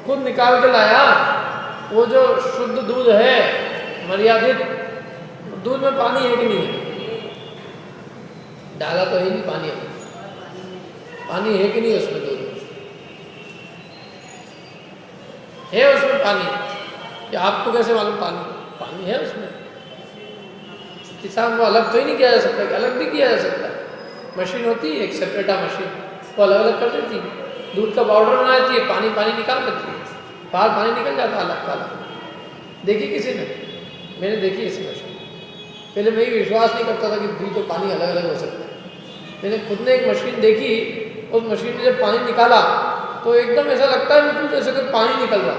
खुद निकाल के लाया। वो जो शुद्ध दूध है, मर्यादित दूध में पानी है कि नहीं है? डाला तो है नहीं पानी, पानी है कि नहीं उसमें? दूध है उसमें पानी, कि आपको कैसे मालूम? पानी है उसमें। किसान को अलग तो ही नहीं किया जा सकता, कि अलग भी किया जा सकता है। मशीन होती है एक सेपरेटा मशीन, वो अलग अलग कर देती है, दूध का पाउडर बना देती है, पानी निकाल देती है, बाहर पानी निकल जाता है अलग का अलग। देखी किसी ने? मैंने देखी ऐसी मशीन। पहले मैं ही विश्वास नहीं करता था कि दूध और पानी अलग अलग हो सकता है। मैंने खुद ने एक मशीन देखी, उस मशीन में जब पानी निकाला तो एकदम ऐसा लगता है बिल्कुल जैसे कि पानी निकल रहा,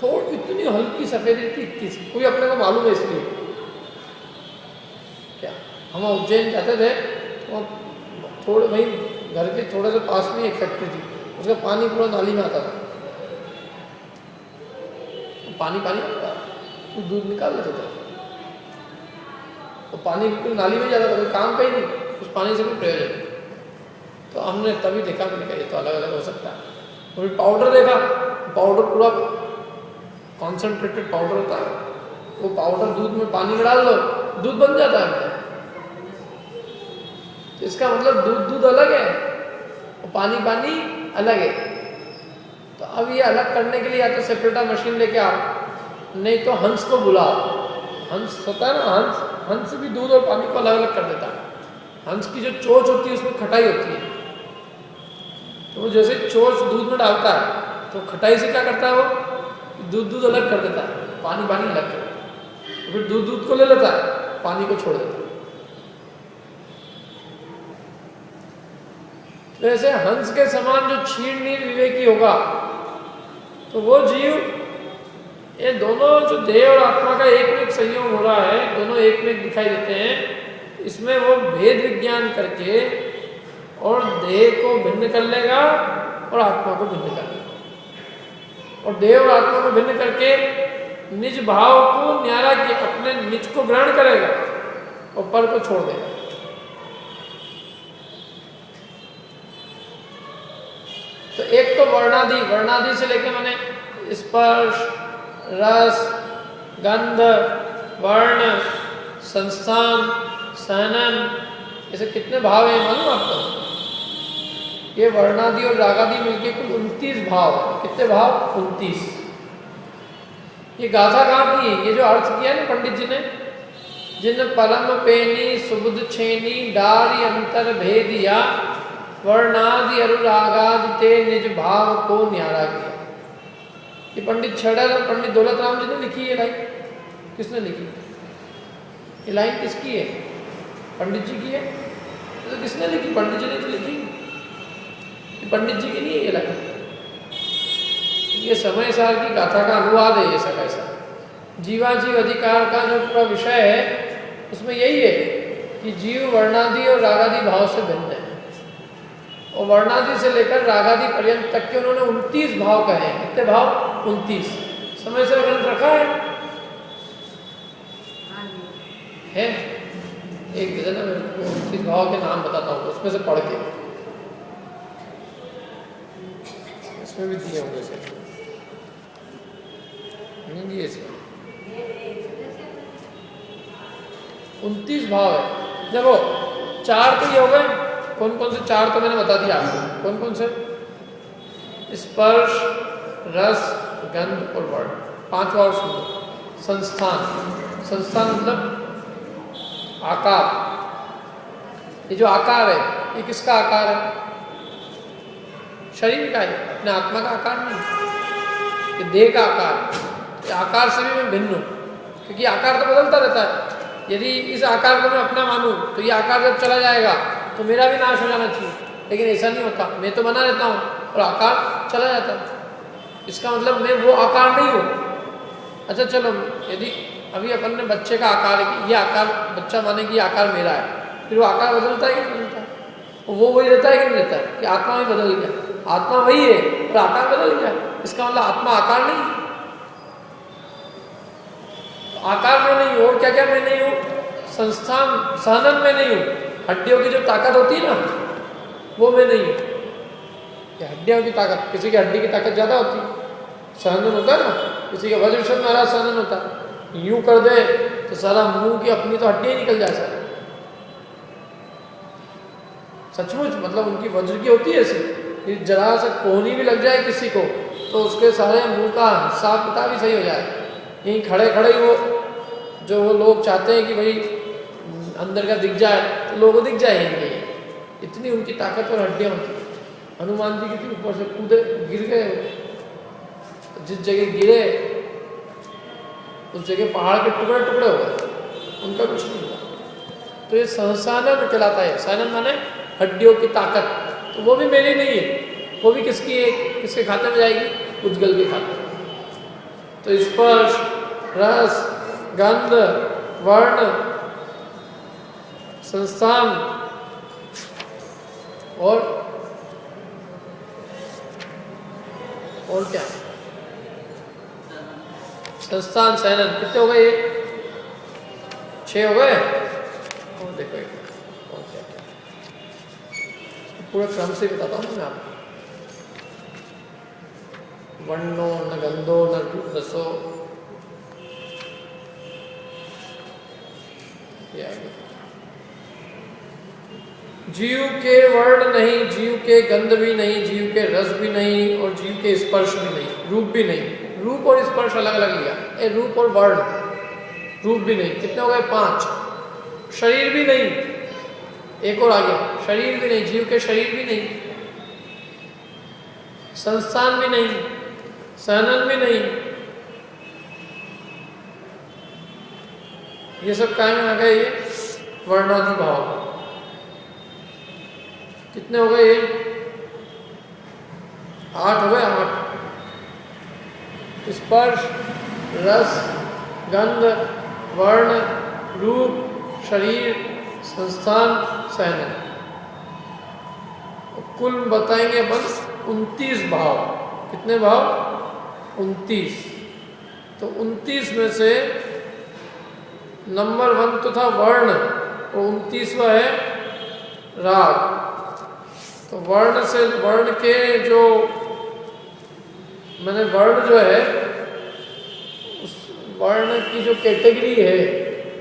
थोड़ी इतनी हल्की सफेदी थी, इतनी सी, कोई अपने को मालूम है। इसलिए क्या हम उज्जैन जाते थे, तो थोड़े वहीं घर के थोड़े से पास में एक फैक्ट्री थी, उसका पानी पूरा नाली में आता था, पानी आता था, तो दूध निकाल लेते थे। वो पानी बिल्कुल नाली में जाता था, कोई काम का ही नहीं, उस पानी से कोई प्रयोजन नहीं। तो हमने तभी देखा, मैंने कहा ये तो अलग अलग हो सकता है। तो फिर पाउडर देखा, पाउडर पूरा कॉन्सेंट्रेटेड पाउडर होता है, वो पाउडर दूध में पानी में डाल दो, दूध बन जाता है। तो इसका मतलब दूध अलग है और पानी अलग है। तो अब ये अलग करने के लिए या तो सेपरेटर मशीन लेके आओ, नहीं तो हंस को बुलाओ। हंस होता है ना, हंस भी दूध और पानी को अलग अलग कर देता है। हंस की जो चोंच होती है उसमें खटाई होती है, तो वो जैसे चोंच दूध में डालता है तो खटाई से क्या करता है, वो दूध अलग कर देता है, पानी अलग कर देता है। फिर दूध को ले लेता है, पानी को छोड़ देता है। वैसे हंस के समान जो क्षीण नीर विवेकी होगा, तो वो जीव, ये दोनों जो देह और आत्मा का एक में एक संयोग हो रहा है, दोनों एक में एक दिखाई देते हैं, इसमें वो भेद विज्ञान करके और देह को भिन्न कर लेगा और आत्मा को भिन्न कर लेगा, और देह और आत्मा को भिन्न करके निज भाव को न्यारा के अपने निज को ग्रहण करेगा और पर को छोड़ देगा। तो एक तो वर्णादि से लेके माने स्पर्श, रस, गंध, वर्ण, संस्थान, सहनन, ऐसे कितने भाव हैं मालूम आपको? ये वर्णादि और रागादि मिलके कुल 29 भाव है। कितने भाव? 29। ये गाथा कहाँ की है? ये जो अर्थ किया ना पंडित जी ने, जिन परम पेनी सुबुध छेनी डारी अंतर भेदिया वर्णादि अनुरागादि ते निज भाव को न्यारा किया। ये पंडित छड़र और पंडित दौलत राम जी ने लिखी है लाइन। किसने लिखी? ये लाइन किसकी है? पंडित जी की है। तो किसने लिखी? पंडित जी ने तो लिखी। पंडित जी की नहीं है ये लाइन, ये समय सार की गाथा का अनुवाद है। ये सब ऐसा जीवाजीव अधिकार का जो पूरा विषय है उसमें यही है कि जीव वर्णादि और रागादि भाव से भिन्न है, और वर्णादि से लेकर रागादि पर्यंत तक के उन्होंने 29 भाव कहे हैं। कितने भाव? 29। समय से ग्रंथ रखा है एक दे देना मेरे को, 29 भाव के नाम बताता हूँ, उसमें से पढ़ के, इसमें भी दिए होंगे से नहीं दिए इसमें 29 भाव है। देखो 4 तो ये हो गए, कौन कौन से? 4 तो मैंने बता दिया आपको। कौन कौन से? स्पर्श, रस, गंध और वर्ण। 5वां और सुन लो। संस्थान मतलब आकार। ये जो आकार है ये किसका आकार है? शरीर का है, अपने आत्मा का आकार नहीं, ये देह का आकार है। आकार से भी मैं भिन्न हूँ, क्योंकि आकार तो बदलता रहता है। यदि इस आकार को मैं अपना मानूं तो ये आकार जब चला जाएगा तो मेरा भी नाश हो जाना चाहिए, लेकिन ऐसा नहीं होता। मैं तो बना रहता हूँ और आकार चला जाता है। इसका मतलब मैं वो आकार नहीं हूँ। अच्छा चलो, यदि अभी अपन ने बच्चे का आकार है, ये आकार बच्चा माने कि ये आकार मेरा है, फिर वो आकार बदलता है कि नहीं बदलता? वो वही रहता है कि नहीं रहता है? कि आत्मा भी बदल गया, आत्मा वही है और आकार बदल गया। इसका मतलब आत्मा आकार नहीं है। आकार में नहीं हूँ, और क्या क्या मैं नहीं हूँ? संस्थान सहनन में नहीं हूँ। हड्डियों की जो ताकत होती है ना, वो मैं नहीं हूँ। हड्डियों की ताकत, किसी की हड्डी की ताकत ज़्यादा होती है, सहनन होता है ना। किसी का वज्रशत महाराज सहनन होता है, यूँ कर दे तो सारा मुंह की अपनी तो हड्डियाँ निकल जाए सारी। सचमुच मतलब उनकी वज्र की होती है ऐसी, जरा सा कोहनी भी लग जाए किसी को तो उसके सारे मुंह का हिसाब किताब ही सही हो जाए। यहीं खड़े खड़े ही वो लोग चाहते हैं कि भाई अंदर का दिख जाए तो लोगों को दिख जाएंगे। इतनी उनकी ताकत और हड्डियाँ होती। हनुमान जी की थी, ऊपर से कूदे गिर गए, तो जिस जगह गिरे उस जगह पहाड़ के टुकड़े टुकड़े हो गए, उनका कुछ नहीं हुआ। तो ये संसानन कहलाता है। सानन माने हड्डियों की ताकत। तो वो भी मेरी नहीं है, वो भी किसकी है? किसके खाते में जाएगी? उद्गल के खाते में। तो स्पर्श, रस, गंध, वर्ण, संस्थान और क्या? संस्थान सहनन। कितने हो गए? 6 हो गए। पूरा क्रम से बताता हूँ मैं आपको। वर्णो न गंधो न रसो, जीव के वर्ण नहीं, जीव के गंध भी नहीं, जीव के रस भी नहीं, और जीव के स्पर्श भी नहीं, रूप भी नहीं। रूप और स्पर्श अलग अलग लिया, रूप और वर्ण, रूप भी नहीं। कितने हो गए? 5। शरीर भी नहीं, एक और आ गया, शरीर भी नहीं, जीव के शरीर भी नहीं, संस्थान भी नहीं, सहनन भी नहीं। ये सब काय में आ गए? ये वर्णादि भाव। कितने हो गए? ये 8 हो गए। 8 स्पर्श, रस, गंध, वर्ण, रूप, शरीर, संस्थान, सहनन। कुल बताएंगे अपन 29 भाव। कितने भाव? 29। तो 29 में से नंबर 1 तो था वर्ण, और 29वां है राग। तो वर्ण से, वर्ण के जो मैंने वर्ण जो है, उस वर्ण की जो कैटेगरी है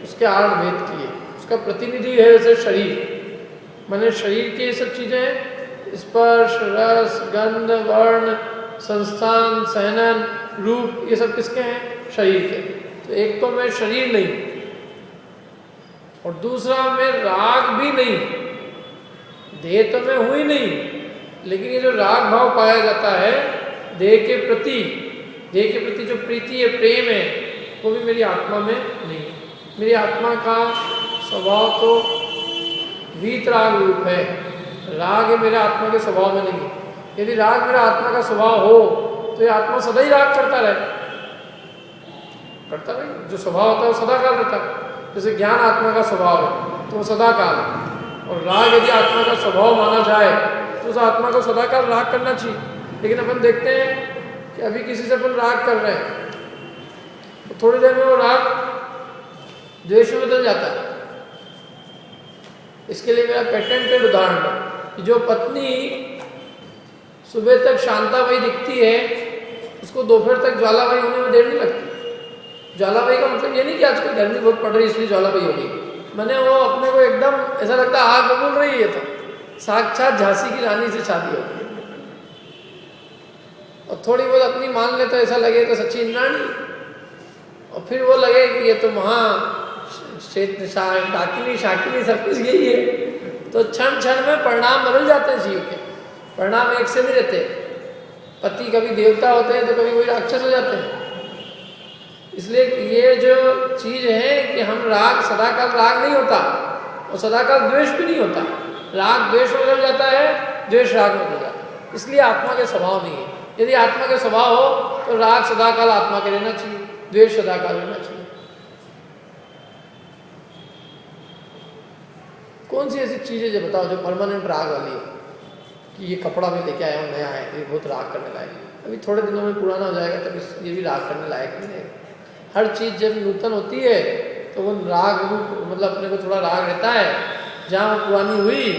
उसके 8 भेद किए। उसका प्रतिनिधि है जैसे शरीर, मैंने शरीर के ये सब चीज़ें हैं, स्पर्श, रस, गंध, वर्ण, संस्थान, सहनन, रूप, ये सब किसके हैं? शरीर के। तो एक तो मैं शरीर नहीं, और दूसरा मैं राग भी नहीं। देह तो मैं हुई नहीं, लेकिन ये जो राग भाव पाया जाता है देह के प्रति, देह के प्रति जो प्रीति है, प्रेम है, वो भी मेरी आत्मा में नहीं। मेरी आत्मा का स्वभाव तो वीतराग रूप है, राग है मेरे आत्मा के स्वभाव में नहीं। यदि राग मेरा आत्मा का स्वभाव हो तो ये आत्मा सदा ही राग करता रहे, जो स्वभाव होता है वो सदा काल रहता है। जैसे ज्ञान आत्मा का स्वभाव है तो वो सदा काल है, और राग यदि आत्मा का स्वभाव माना जाए तो उस आत्मा को सदा काल राग करना चाहिए। लेकिन अपन देखते हैं कि अभी किसी से अपन राग कर रहे हैं तो थोड़ी देर में वो राग द्वेष में बदल जाता है। इसके लिए मेरा पेटेंटेड उदाहरण है कि जो पत्नी सुबह तक शांतामयी दिखती है, उसको दोपहर तक ज्वालामयी होने में देर नहीं लगती। ज्वालामयी का मतलब ये नहीं कि आजकल गर्मी बहुत पड़ रही इसलिए ज्वालामयी हो गई। मैंने वो अपने को एकदम ऐसा लगता आग बबूल रही है, तो साक्षात झांसी की रानी से शादी हो गई। और थोड़ी बहुत अपनी मान ले तो ऐसा लगे तो सच्ची इंद्राणी, और फिर वो लगे कि ये तो महा डाकिनी शाकिनी सब कुछ यही है। तो क्षण क्षण में परिणाम बदल जाते हैं जीव के, परिणाम एक से नहीं रहते। पति कभी देवता होते हैं तो कभी कोई राक्षस हो जाते हैं। इसलिए ये जो चीज है कि हम राग, सदाकाल राग नहीं होता और सदाकाल द्वेष भी नहीं होता। राग द्वेष में बदल जाता है, द्वेष राग में बदल जाता है। इसलिए आत्मा के स्वभाव नहीं है। यदि आत्मा के स्वभाव हो तो राग सदाकाल आत्मा के रहना चाहिए, द्वेष सदाकाल रहना चाहिए। कौन सी ऐसी चीज़ें जो बताओ जो परमानेंट राग वाली हो कि ये कपड़ा मैं लेके आया हूँ नया है, ये बहुत राग करने लायक, अभी थोड़े दिनों में पुराना हो जाएगा तब ये भी राग करने लायक नहीं है। हर चीज़ जब नूतन होती है तो वो राग रूप, मतलब अपने को थोड़ा राग रहता है। जहाँ वो पुरानी हुई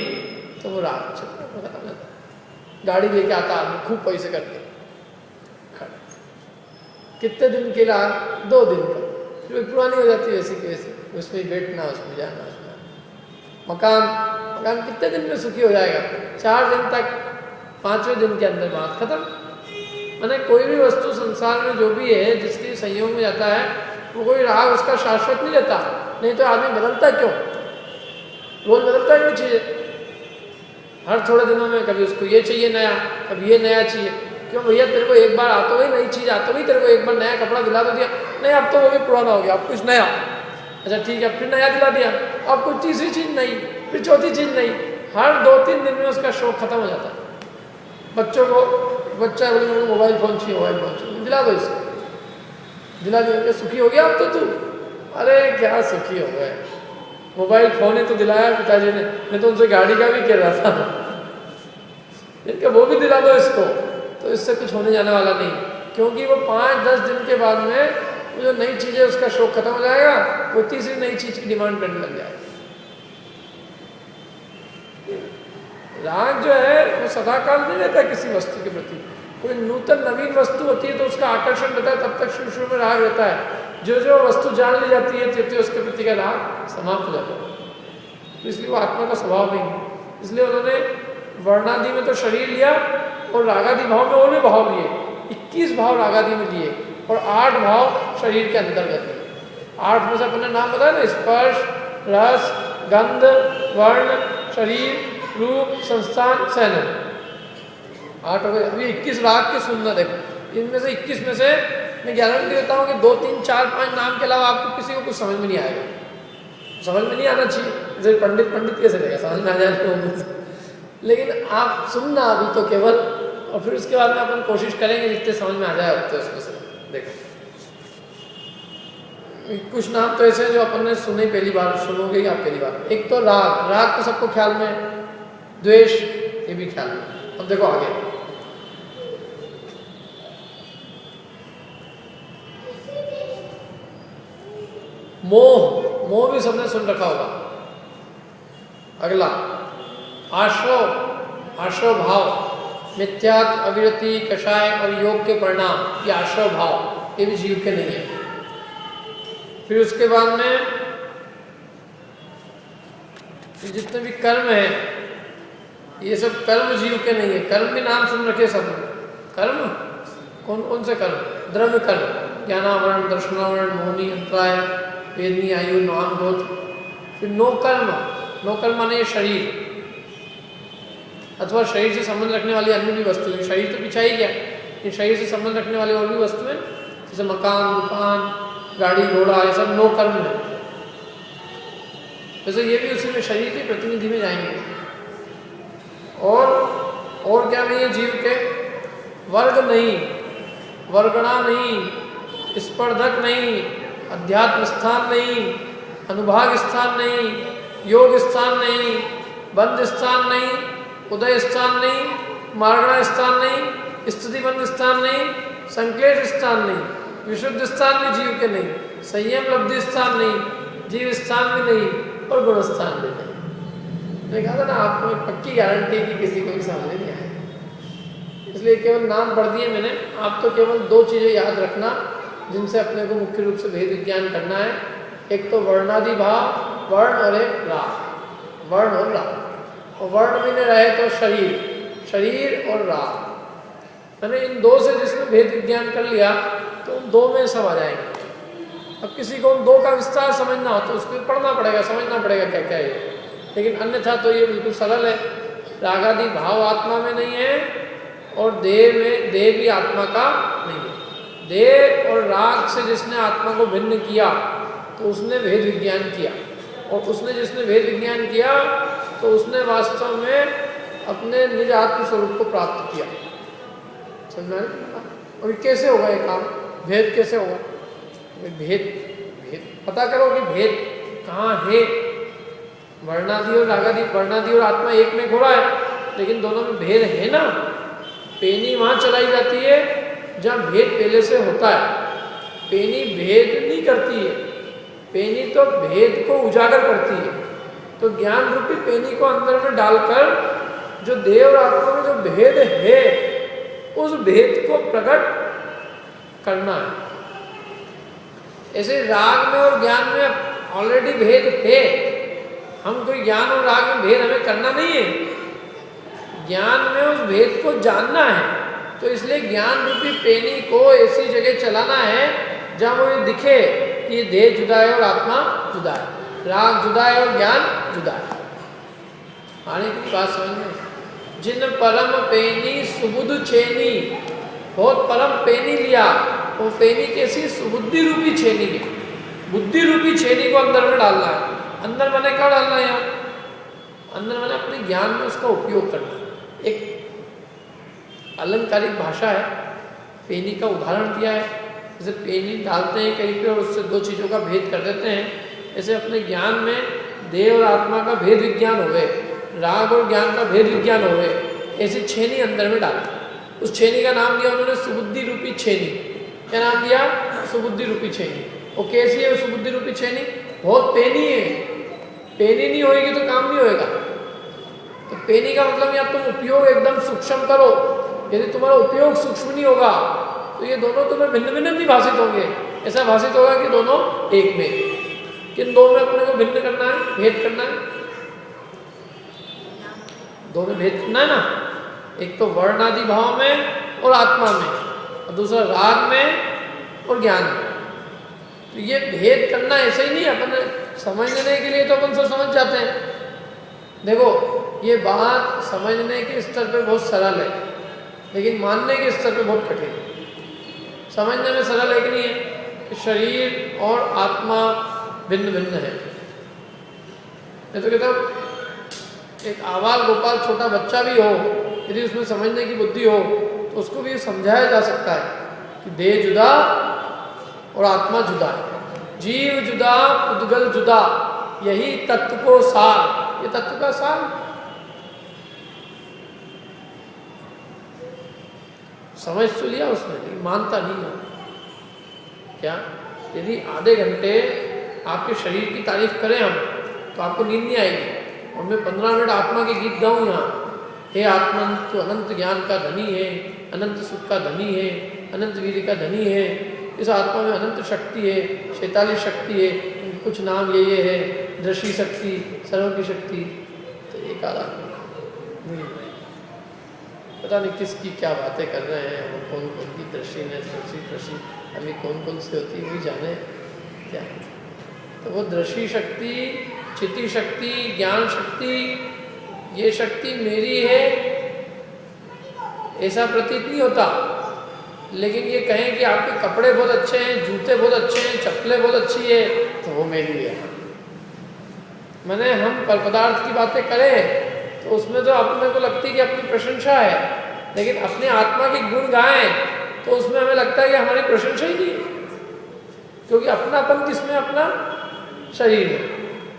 तो वो राग खत्म रहता है। गाड़ी लेके आता आदमी खूब पैसे करके, कितने दिन के राग? 2 दिन का, फिर पुरानी हो जाती है वैसे की वैसे, उसमें बैठना, उसमें जाना, उसमें मकान कितने दिन में सुखी हो जाएगा? 4 दिन तक, 5वें दिन के अंदर बात खत्म। मैंने कोई भी वस्तु संसार में जो भी है जिसके संयोग में जाता है वो कोई राग उसका शाश्वत नहीं रहता। नहीं तो आदमी बदलता क्यों? रोज बदलता है चीज़ें, हर थोड़े दिनों में कभी उसको ये चाहिए नया, कभी ये नया चाहिए। क्यों भैया, तेरे को एक बार आता गई नई चीज़, आता गई तेरे को एक बार नया कपड़ा दिला तो दिया, नहीं अब तो वो भी पुराना हो गया, अब कुछ नया। अच्छा ठीक है, फिर नया दिला दिया, अब कुछ तीसरी चीज़ नहीं, फिर चौथी चीज़ नहीं। हर 2-3 दिन में उसका शौक खत्म हो जाता है। बच्चों को, बच्चा बोले मेरे को मोबाइल फ़ोन चाहिए, मोबाइल फ़ोन चाहिए, दिला दो इसको, दिला दिया, सुखी हो गया अब तो तू। अरे क्या सुखी हो गए, मोबाइल फ़ोन ही तो दिलाया पिताजी ने, मैं तो उनसे गाड़ी का भी कह रहा था, इनका वो भी दिला दो इसको, तो इससे कुछ होने जाने वाला नहीं। क्योंकि वो 5-10 दिन के बाद में वो जो नई चीज़ है उसका शौक खत्म हो जाएगा, वो तीसरी नई चीज़ की डिमांड करने लग जाएगा। राग जो है वो सदाकाल नहीं रहता किसी वस्तु के प्रति। कोई नूतन नवीन वस्तु होती है तो उसका आकर्षण रहता है, तब तक शुरू शुरू में राग रहता है। जो जो वस्तु जान ली जाती है तो उसके प्रति का राग समाप्त हो जाता है। तो इसलिए वो आत्मा का स्वभाव नहीं है। इसलिए उन्होंने वर्णादि में तो शरीर लिया और रागादि भाव में और भी भाव लिए, 21 भाव रागादि में लिए और 8 भाव शरीर के अंतर्गत है। 8 में से अपने नाम बताया ना, स्पर्श, रस, गंध, वर्ण, शरीर, रूप, संस्थान, सैनन, 8 हो गए। अभी 21 राग के सुनना देखो। इनमें से 21 में से मैं गारंटी देता हूँ कि 2, 3, 4, 5 नाम के अलावा आपको किसी को कुछ समझ में नहीं आएगा। समझ में नहीं आना चाहिए, जैसे पंडित कैसे रहेगा, समझ में आ जाए तो। लेकिन आप सुनना अभी तो केवल, और फिर उसके बाद में अपन कोशिश करेंगे जितने समझ में आ जाए उतने उसमें से। देखो कुछ नाम तो ऐसे हैं जो अपन ने सुने पहली बार, सुनोगे आप पहली बार। एक तो राग, राग तो सबको ख्याल में, द्वेष ये भी ख्याल में। अब देखो आगे, मोह, मोह भी सबने सुन रखा होगा। अगला आश्रव, आश्रव भाव, मिथ्यात्व, अविरति, कषाय और योग के परिणाम, ये आश्रव भाव, ये भी जीव के नहीं है। फिर उसके बाद में जितने भी कर्म है ये सब कर्म जीव के नहीं है। कर्म भी नाम सुन रखे सब। कर्म कौन कौन से कर्म? द्रव्य कर्म, ज्ञानावरण, दर्शनावरण, मोहनी, अंतराय, वेदनी, आयु, नौन, गोत्र। फिर नो कर्म, नो कर्म माने शरीर अथवा शरीर से संबंध रखने वाली अन्य भी वस्तुएं। शरीर तो पिछा ही गया, ये शरीर से संबंध रखने वाली और भी वस्तुएं जैसे मकान, दुकान, गाड़ी, घोड़ा, ये सब नो कर्म है। वैसे ये भी उसी में शरीर के प्रतिनिधि में जाएंगे। और क्या नहीं है जीव के? वर्ग नहीं, वर्गणा नहीं, स्पर्धक नहीं, अध्यात्म स्थान नहीं, अनुभाग स्थान नहीं, योग स्थान नहीं, बंध स्थान नहीं, उदय स्थान नहीं, मार्गणा स्थान नहीं, स्थिति बंध स्थान नहीं, संक्लेश स्थान नहीं, विशुद्ध स्थान भी जीव के नहीं, संयम लब्धि स्थान नहीं, जीव स्थान भी नहीं और गुण स्थान भी नहीं। मैं कहा था ना आपको एक पक्की गारंटी कि किसी को भी समझ नहीं आएगा, इसलिए केवल नाम पढ़ दिए मैंने। आप तो केवल 2 चीज़ें याद रखना जिनसे अपने को मुख्य रूप से भेद विज्ञान करना है। एक तो वर्णादि भाव, वर्ण, और एक राग, वर्ण और राग। और वर्ण भी नहीं रहे तो शरीर, शरीर और राग। मैंने इन 2 से जिसने भेद विज्ञान कर लिया तो उन 2 में सब आ जाएंगे। अब किसी को उन 2 का विस्तार समझना हो तो उसको पढ़ना पड़ेगा, समझना पड़ेगा क्या क्या है। लेकिन अन्यथा तो ये बिल्कुल सरल है। रागादि भाव आत्मा में नहीं है और देह में, देह भी आत्मा का नहीं है। देह और राग से जिसने आत्मा को भिन्न किया तो उसने भेद विज्ञान किया, और उसने जिसने भेद विज्ञान किया तो उसने वास्तव में अपने निज आत्म स्वरूप को प्राप्त किया। समझना? और कैसे होगा ये काम? भेद कैसे होगा? भेद, भेद पता करो कि भेद कहाँ है। वर्णादि और रागादि, वर्णादि और आत्मा एक में घोड़ा है, लेकिन दोनों में भेद है ना। पेनी वहाँ चलाई जाती है जहाँ भेद पहले से होता है। पेनी भेद नहीं करती है, पेनी तो भेद को उजागर करती है। तो ज्ञान रूपी पेनी को अंदर में डालकर जो देह और आत्मा में जो भेद है उस भेद को प्रकट करना है। ऐसे राग में और ज्ञान में ऑलरेडी भेद है। हम कोई ज्ञान और राग में भेद हमें करना नहीं है, ज्ञान में उस भेद को जानना है। तो इसलिए ज्ञान रूपी पेनी को ऐसी जगह चलाना है जहाँ वो ये दिखे कि ये देह जुदा है और आत्मा जुदा है, राग जुदा है और ज्ञान जुदा है। आने की बात समझ में? जिन परम पेनी सुबुद्ध छेनी, बहुत परम पेनी लिया, वो पेनी कैसी? सुबुद्धि रूपी छेनी है। बुद्धि रूपी छेनी को अंदर में डालना है। अंदर मैंने क्या डालना है? यहाँ अंदर मैंने अपने ज्ञान में उसका उपयोग करना। एक अलंकारिक भाषा है, पेनी का उदाहरण दिया है। जैसे पेनी डालते हैं कहीं पे और उससे 2 चीज़ों का भेद कर देते हैं, ऐसे अपने ज्ञान में देह और आत्मा का भेद विज्ञान हो गए, राग और ज्ञान का भेद विज्ञान हो गए, ऐसी छेनी अंदर में डालते। उस छेनी का नाम दिया उन्होंने सुबुद्धि रूपी छेनी। क्या नाम दिया? सुबुद्धि रूपी छेनी। वो कैसी है वो सुबुद्धि रूपी छेनी? बहुत पेनी है। पेनी नहीं होएगी तो काम नहीं होएगा। तो पेनी का मतलब या तुम उपयोग एकदम सूक्ष्म करो, यदि तुम्हारा उपयोग सूक्ष्म नहीं होगा तो ये दोनों तुम्हें भिन्न भिन्न भी भाषित होंगे। ऐसा भाषित होगा कि दोनों एक में, किन दो में अपने को भिन्न करना है, भेद करना है, दो में भेद करना है ना। एक तो वर्ण आदि भाव में और आत्मा में, और दूसरा राग में और ज्ञान में। तो ये भेद करना ऐसे ही नहीं, अपन समझने के लिए तो अपन सब समझ जाते हैं। देखो ये बात समझने के स्तर पे बहुत सरल है, लेकिन मानने के स्तर पे बहुत कठिन है। समझने में सरल है कि नहीं है कि शरीर और आत्मा भिन्न भिन्न है। मैं तो कहता हूँ एक आबाल गोपाल छोटा बच्चा भी हो, यदि उसमें समझने की बुद्धि हो तो उसको भी समझाया जा सकता है कि देह जुदा और आत्मा जुदा है, जीव जुदा उद्गल जुदा, यही तत्व को सार। ये तत्व का सार समझ तो लिया उसने, लेकिन मानता नहीं है। क्या यदि आधे घंटे आपके शरीर की तारीफ करें हम तो आपको नींद नहीं आएगी, और मैं 15 मिनट आत्मा के गीत गाऊं यहाँ, हे आत्मन तू अनंत ज्ञान का धनी है, अनंत सुख का धनी है, अनंत वीर का धनी है, इस आत्मा में अनंत शक्ति है, 46 शक्ति है, कुछ नाम ये है, दृष्टि शक्ति, सर्व की शक्ति। तो एक आधा नहीं, पता नहीं किसकी क्या बातें कर रहे हैं, और कौन कौन की दृष्टि ने दृष्टि अभी कौन कौन सी होती है वही जाने क्या। तो वो दृष्टि शक्ति, चिति शक्ति, ज्ञान शक्ति, ये शक्ति मेरी है ऐसा प्रतीत नहीं होता। लेकिन ये कहें कि आपके कपड़े बहुत अच्छे हैं, जूते बहुत अच्छे हैं, चप्पलें बहुत अच्छी है, तो वो मेरी है। मैंने हम पर पदार्थ की बातें करें तो उसमें तो अपने को लगती है कि अपनी प्रशंसा है, लेकिन अपने आत्मा के गुण गाएं तो उसमें हमें लगता है कि हमारी प्रशंसा ही नहीं है, क्योंकि अपनापन किसमें, अपना शरीर में।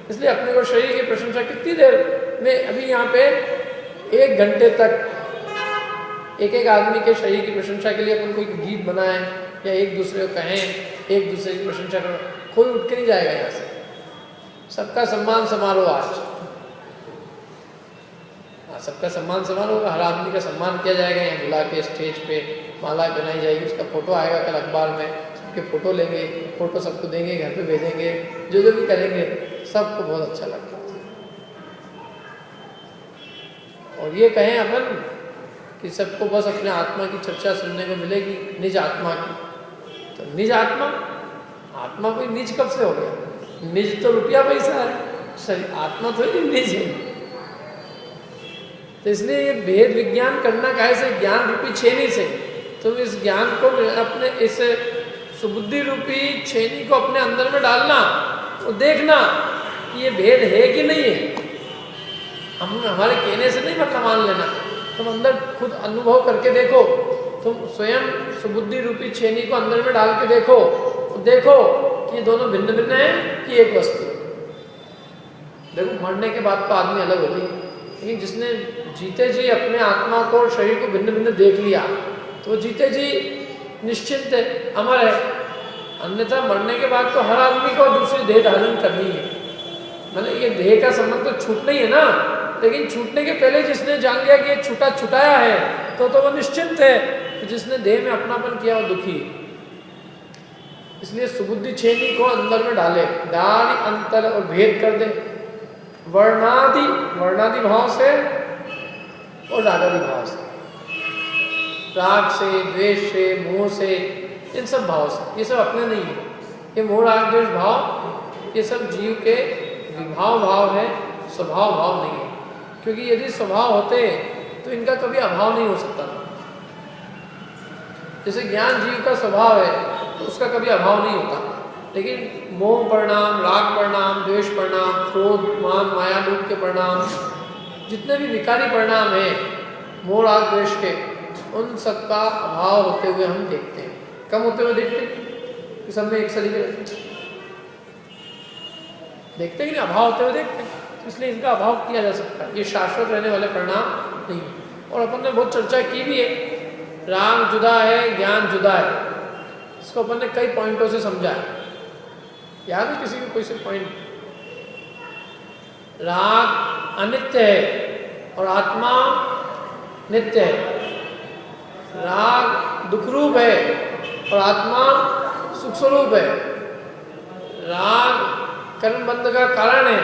इसलिए अपने को शरीर की प्रशंसा कितनी देर में, अभी यहाँ पे 1 घंटे तक एक एक आदमी के शरीर की प्रशंसा के लिए अपन कोई गीत बनाए या एक दूसरे को कहें, एक दूसरे की प्रशंसा करो, कोई उठ के नहीं जाएगा यहाँ से। सबका सम्मान समारोह आज, सबका सम्मान समारोह होगा, हर आदमी का सम्मान किया जाएगा। यहाँ बुला के स्टेज पे माला पहनाई जाएगी, उसका फोटो आएगा कल अखबार में, सबके फोटो लेंगे, फोटो सबको देंगे, घर पे भेजेंगे, जो जो भी करेंगे सबको बहुत अच्छा लगता है। और ये कहें अपन कि सबको बस अपने आत्मा की चर्चा सुनने को मिलेगी, निज आत्मा की। तो निज आत्मा, आत्मा कोई निज कब से हो गया? निज तो रुपया पैसा है, शरीर आत्मा थोड़ी निज है। तो इसलिए ये भेद विज्ञान करना काहे से, ज्ञान रूपी छेनी से। तुम इस ज्ञान को अपने इस सुबुद्धि रूपी छेनी को अपने अंदर में डालना और देखना कि ये भेद है कि नहीं है। हम हमारे कहने से नहीं मतलब मान लेना, तुम अंदर खुद अनुभव करके देखो, तुम स्वयं सुबुद्धि रूपी छेनी को अंदर में डाल के देखो, देखो कि ये दोनों भिन्न भिन्न है कि एक वस्तु। देखो मरने के बाद तो आदमी अलग हो गई, लेकिन जिसने जीते जी अपने आत्मा को और शरीर को भिन्न भिन्न देख लिया तो जीते जी निश्चिंत है, अमर है। अन्यथा मरने के बाद तो हर आदमी को दूसरी देह धारण करनी है। मतलब ये देह का संबंध तो छूटना ही है ना, लेकिन छूटने के पहले जिसने जान लिया कि ये छूटा छुटाया है तो वो निश्चिंत है। तो जिसने देह में अपनापन किया वो दुखी है। इसलिए सुबुद्धि छेनी को अंदर में डाले, डाल अंतर और भेद कर दे, वर्णादि भाव से और रागादि भाव से, राग से, द्वेष से, मोह से, इन सब भाव से। ये सब अपने नहीं है, ये मोह राग द्वेष भाव ये सब जीव के विभाव भाव है, स्वभाव भाव नहीं है। क्योंकि यदि स्वभाव होते तो इनका कभी अभाव नहीं हो सकता था। जैसे ज्ञान जीव का स्वभाव है तो उसका कभी अभाव नहीं होता, लेकिन मोह परिणाम, राग परिणाम, द्वेष परिणाम, क्रोध, मान, माया, लोभ के परिणाम, जितने भी विकारी परिणाम हैं मोह राग द्वेष के, उन सब का अभाव होते हुए हम देखते हैं, कम होते हुए देखते हैं कि सब में एक सलीके देखते हैं कि अभाव होते हुए देखते हैं। इसलिए इनका अभाव किया जा सकता है, ये शाश्वत रहने वाले परिणाम नहीं। और अपन ने बहुत चर्चा की भी है, राग जुदा है, ज्ञान जुदा है, इसको अपन ने कई पॉइंटों से समझा है। याद है किसी को कोई से पॉइंट? राग अनित्य है, और आत्मा नित्य है। राग दुख रूप है और आत्मा सुख स्वरूप है। राग कर्म बंध का कारण है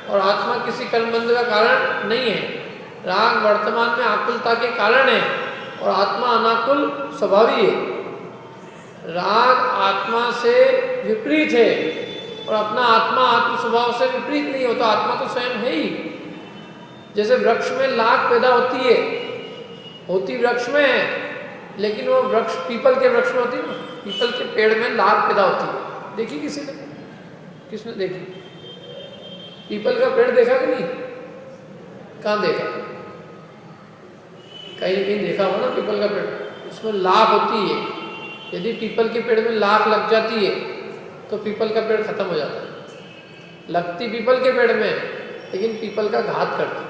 और आत्मा किसी कर्म बंध का कारण नहीं है। राग वर्तमान में आकुलता के कारण है और आत्मा अनाकुल स्वभावी है। राग आत्मा से विपरीत है और अपना आत्मा आत्म स्वभाव से विपरीत नहीं होता। आत्मा तो स्वयं है ही। जैसे वृक्ष में लाख पैदा होती वृक्ष में है, लेकिन वो वृक्ष पीपल के वृक्ष में होती है ना, पीपल के पेड़ में लाख पैदा होती है। देखी किसने देखी? पीपल का पेड़ देखा कि नहीं? कहाँ देखा? कहीं कहीं देखा हो ना पीपल का पेड़, उसमें लाख होती है। यदि पीपल के पेड़ में लाख लग जाती है तो पीपल का पेड़ खत्म हो जाता है। लगती पीपल के पेड़ में, लेकिन पीपल का घात करती,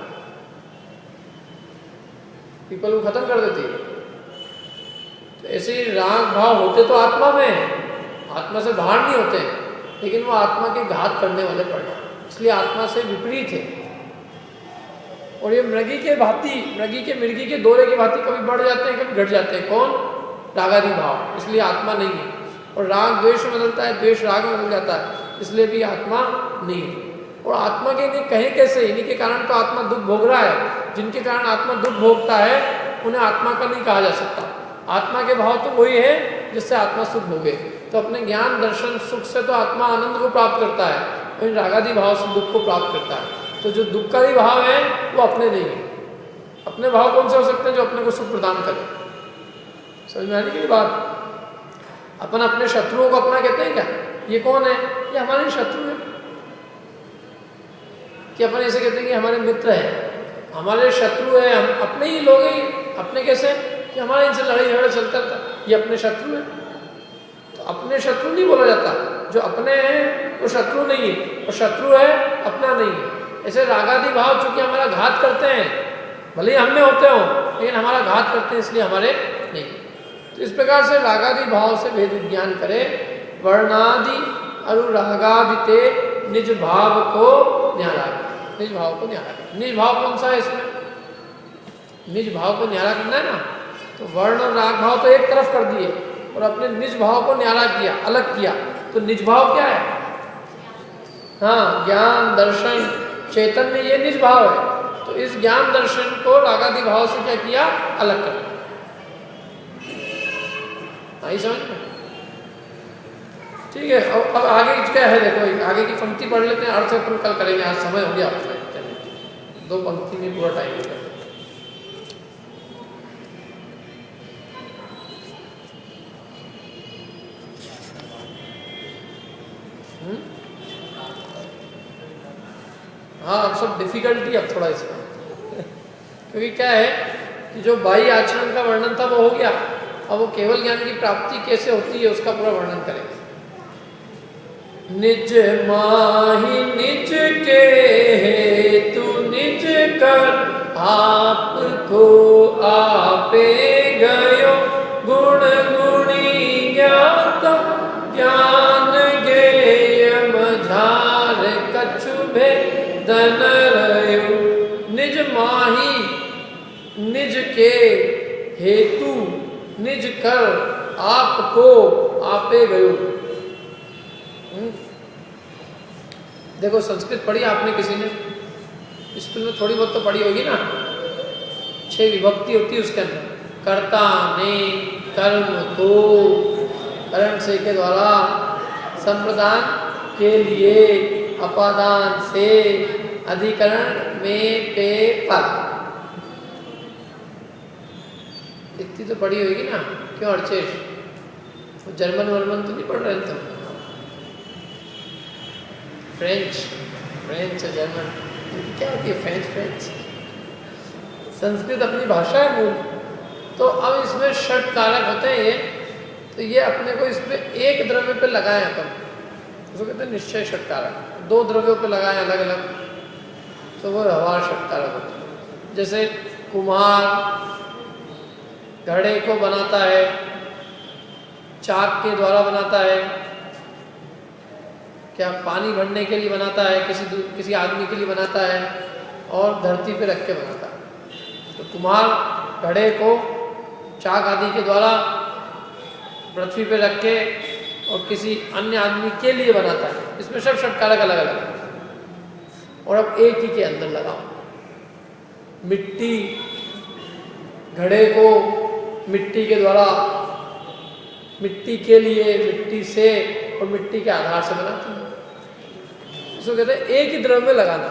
पीपल को खत्म कर देती है। तो ऐसे ही राग भाव होते तो आत्मा में, आत्मा से बाहर नहीं होते, लेकिन वो आत्मा के घात करने वाले पड़ जाते, इसलिए आत्मा से विपरीत है। और ये मृगी के दौरे की भांति कभी बढ़ जाते हैं, कभी घट जाते हैं। कौन? रागादि भाव। इसलिए आत्मा नहीं है। और राग द्वेष में बदलता है, द्वेष राग में बदल जाता है, इसलिए भी आत्मा नहीं है। और आत्मा के नहीं कहें कैसे? इन्हीं के कारण तो आत्मा दुख भोग रहा है। जिनके कारण आत्मा दुख भोगता है उन्हें आत्मा का नहीं कहा जा सकता। आत्मा के भाव तो वही है जिससे आत्मा सुख भोगे। तो अपने ज्ञान दर्शन सुख से तो आत्मा आनंद को प्राप्त करता है, और इन रागादि भाव से दुख को प्राप्त करता है। तो जो दुखकारी भाव है वो अपने नहीं है। अपने भाव कौन से हो सकते हैं? जो अपने को सुख प्रदान करे। समझ में आने की बात? अपन अपने शत्रुओं को अपना कहते हैं क्या? ये कौन है? ये हमारे शत्रु है। कि अपन ऐसे कहते हैं कि हमारे मित्र है, हमारे शत्रु है, हम अपने ही लोग हैं। अपने कैसे? कि हमारा इनसे लड़ाई झगड़ा चलता रहता, ये अपने शत्रु है। तो अपने शत्रु नहीं बोला जाता। जो अपने हैं वो शत्रु नहीं है, और शत्रु है अपना नहीं है। ऐसे रागादि भाव चूंकि हमारा घात करते हैं, भले ही हमने होते हो, लेकिन हमारा घात करते हैं, इसलिए हमारे नहीं। तो इस प्रकार से रागादि भाव से भेद विज्ञान करे। वर्णादि अनुरागादिते निज भाव को न्यारा। निज भाव को न्यारा करना। निज भाव कौन सा है इसमें? निज भाव को न्यारा करना है ना। तो वर्ण और राग भाव तो एक तरफ कर दिए और अपने निज भाव को न्यारा किया, अलग किया। तो निज भाव क्या है? हाँ, ज्ञान दर्शन चेतन में ये निज भाव है। तो इस ज्ञान दर्शन को रागादि भाव से क्या किया? अलग कर। आई समझ में? ठीक है। अब आगे क्या है देखो, आगे की पंक्ति पढ़ लेते हैं, अर्थ अपन कल करेंगे। आज समय हो गया आपका, 2 पंक्ति में पूरा टाइम होगा। हाँ, अब सब डिफिकल्टी अब थोड़ा इसमें क्योंकि क्या है कि जो बाह्य आचरण का वर्णन था वो हो गया। अब वो केवल ज्ञान की प्राप्ति कैसे होती है उसका पूरा वर्णन करेंगे। निज माहि निज के हेतु निज कर आपको आपे गयो गुण गुणी ज्ञात ज्ञान गेय मझार कछु भेदन रयो। निज माहि निज के हेतु निज कर आपको आपे गयो। देखो संस्कृत पढ़ी आपने किसी ने? स्कूल में थोड़ी बहुत तो पढ़ी होगी ना। 6 विभक्ति होती है उसके अंदर। कर्ता ने, कर्म को, करण से के द्वारा, संप्रदान के लिए, अपादान से, अधिकरण में, पे, पर। इतनी तो पढ़ी होगी ना। क्यों अर्चेश? जर्मन वर्मन तो नहीं पढ़ रहे तुम? फ्रेंच जर्मन क्या होती है? फ्रेंच संस्कृत अपनी भाषा है मूल। तो अब इसमें षट कारक होते हैं ये, तो ये अपने को इसमें एक द्रव्य पे लगाए अपन, उसको कहते हैं निश्चय षट कारक। 2 द्रव्यों पे लगाए अलग अलग, तो वो व्यवहार षट कारक होते हैं। जैसे कुम्हार घड़े को बनाता है, चाक के द्वारा बनाता है, क्या पानी भरने के लिए बनाता है, किसी आदमी के लिए बनाता है, और धरती पे रख के बनाता है। तो कुम्हार घड़े को चाक आदि के द्वारा पृथ्वी पे रख के और किसी अन्य आदमी के लिए बनाता है। इसमें सब षटकारक अलग अलग है। और अब एक ही के अंदर लगाओ, मिट्टी घड़े को मिट्टी के द्वारा, मिट्टी के लिए, मिट्टी से और मिट्टी के आधार से बनाती है। इसको कहते हैं एक ही द्रव्य में लगाना।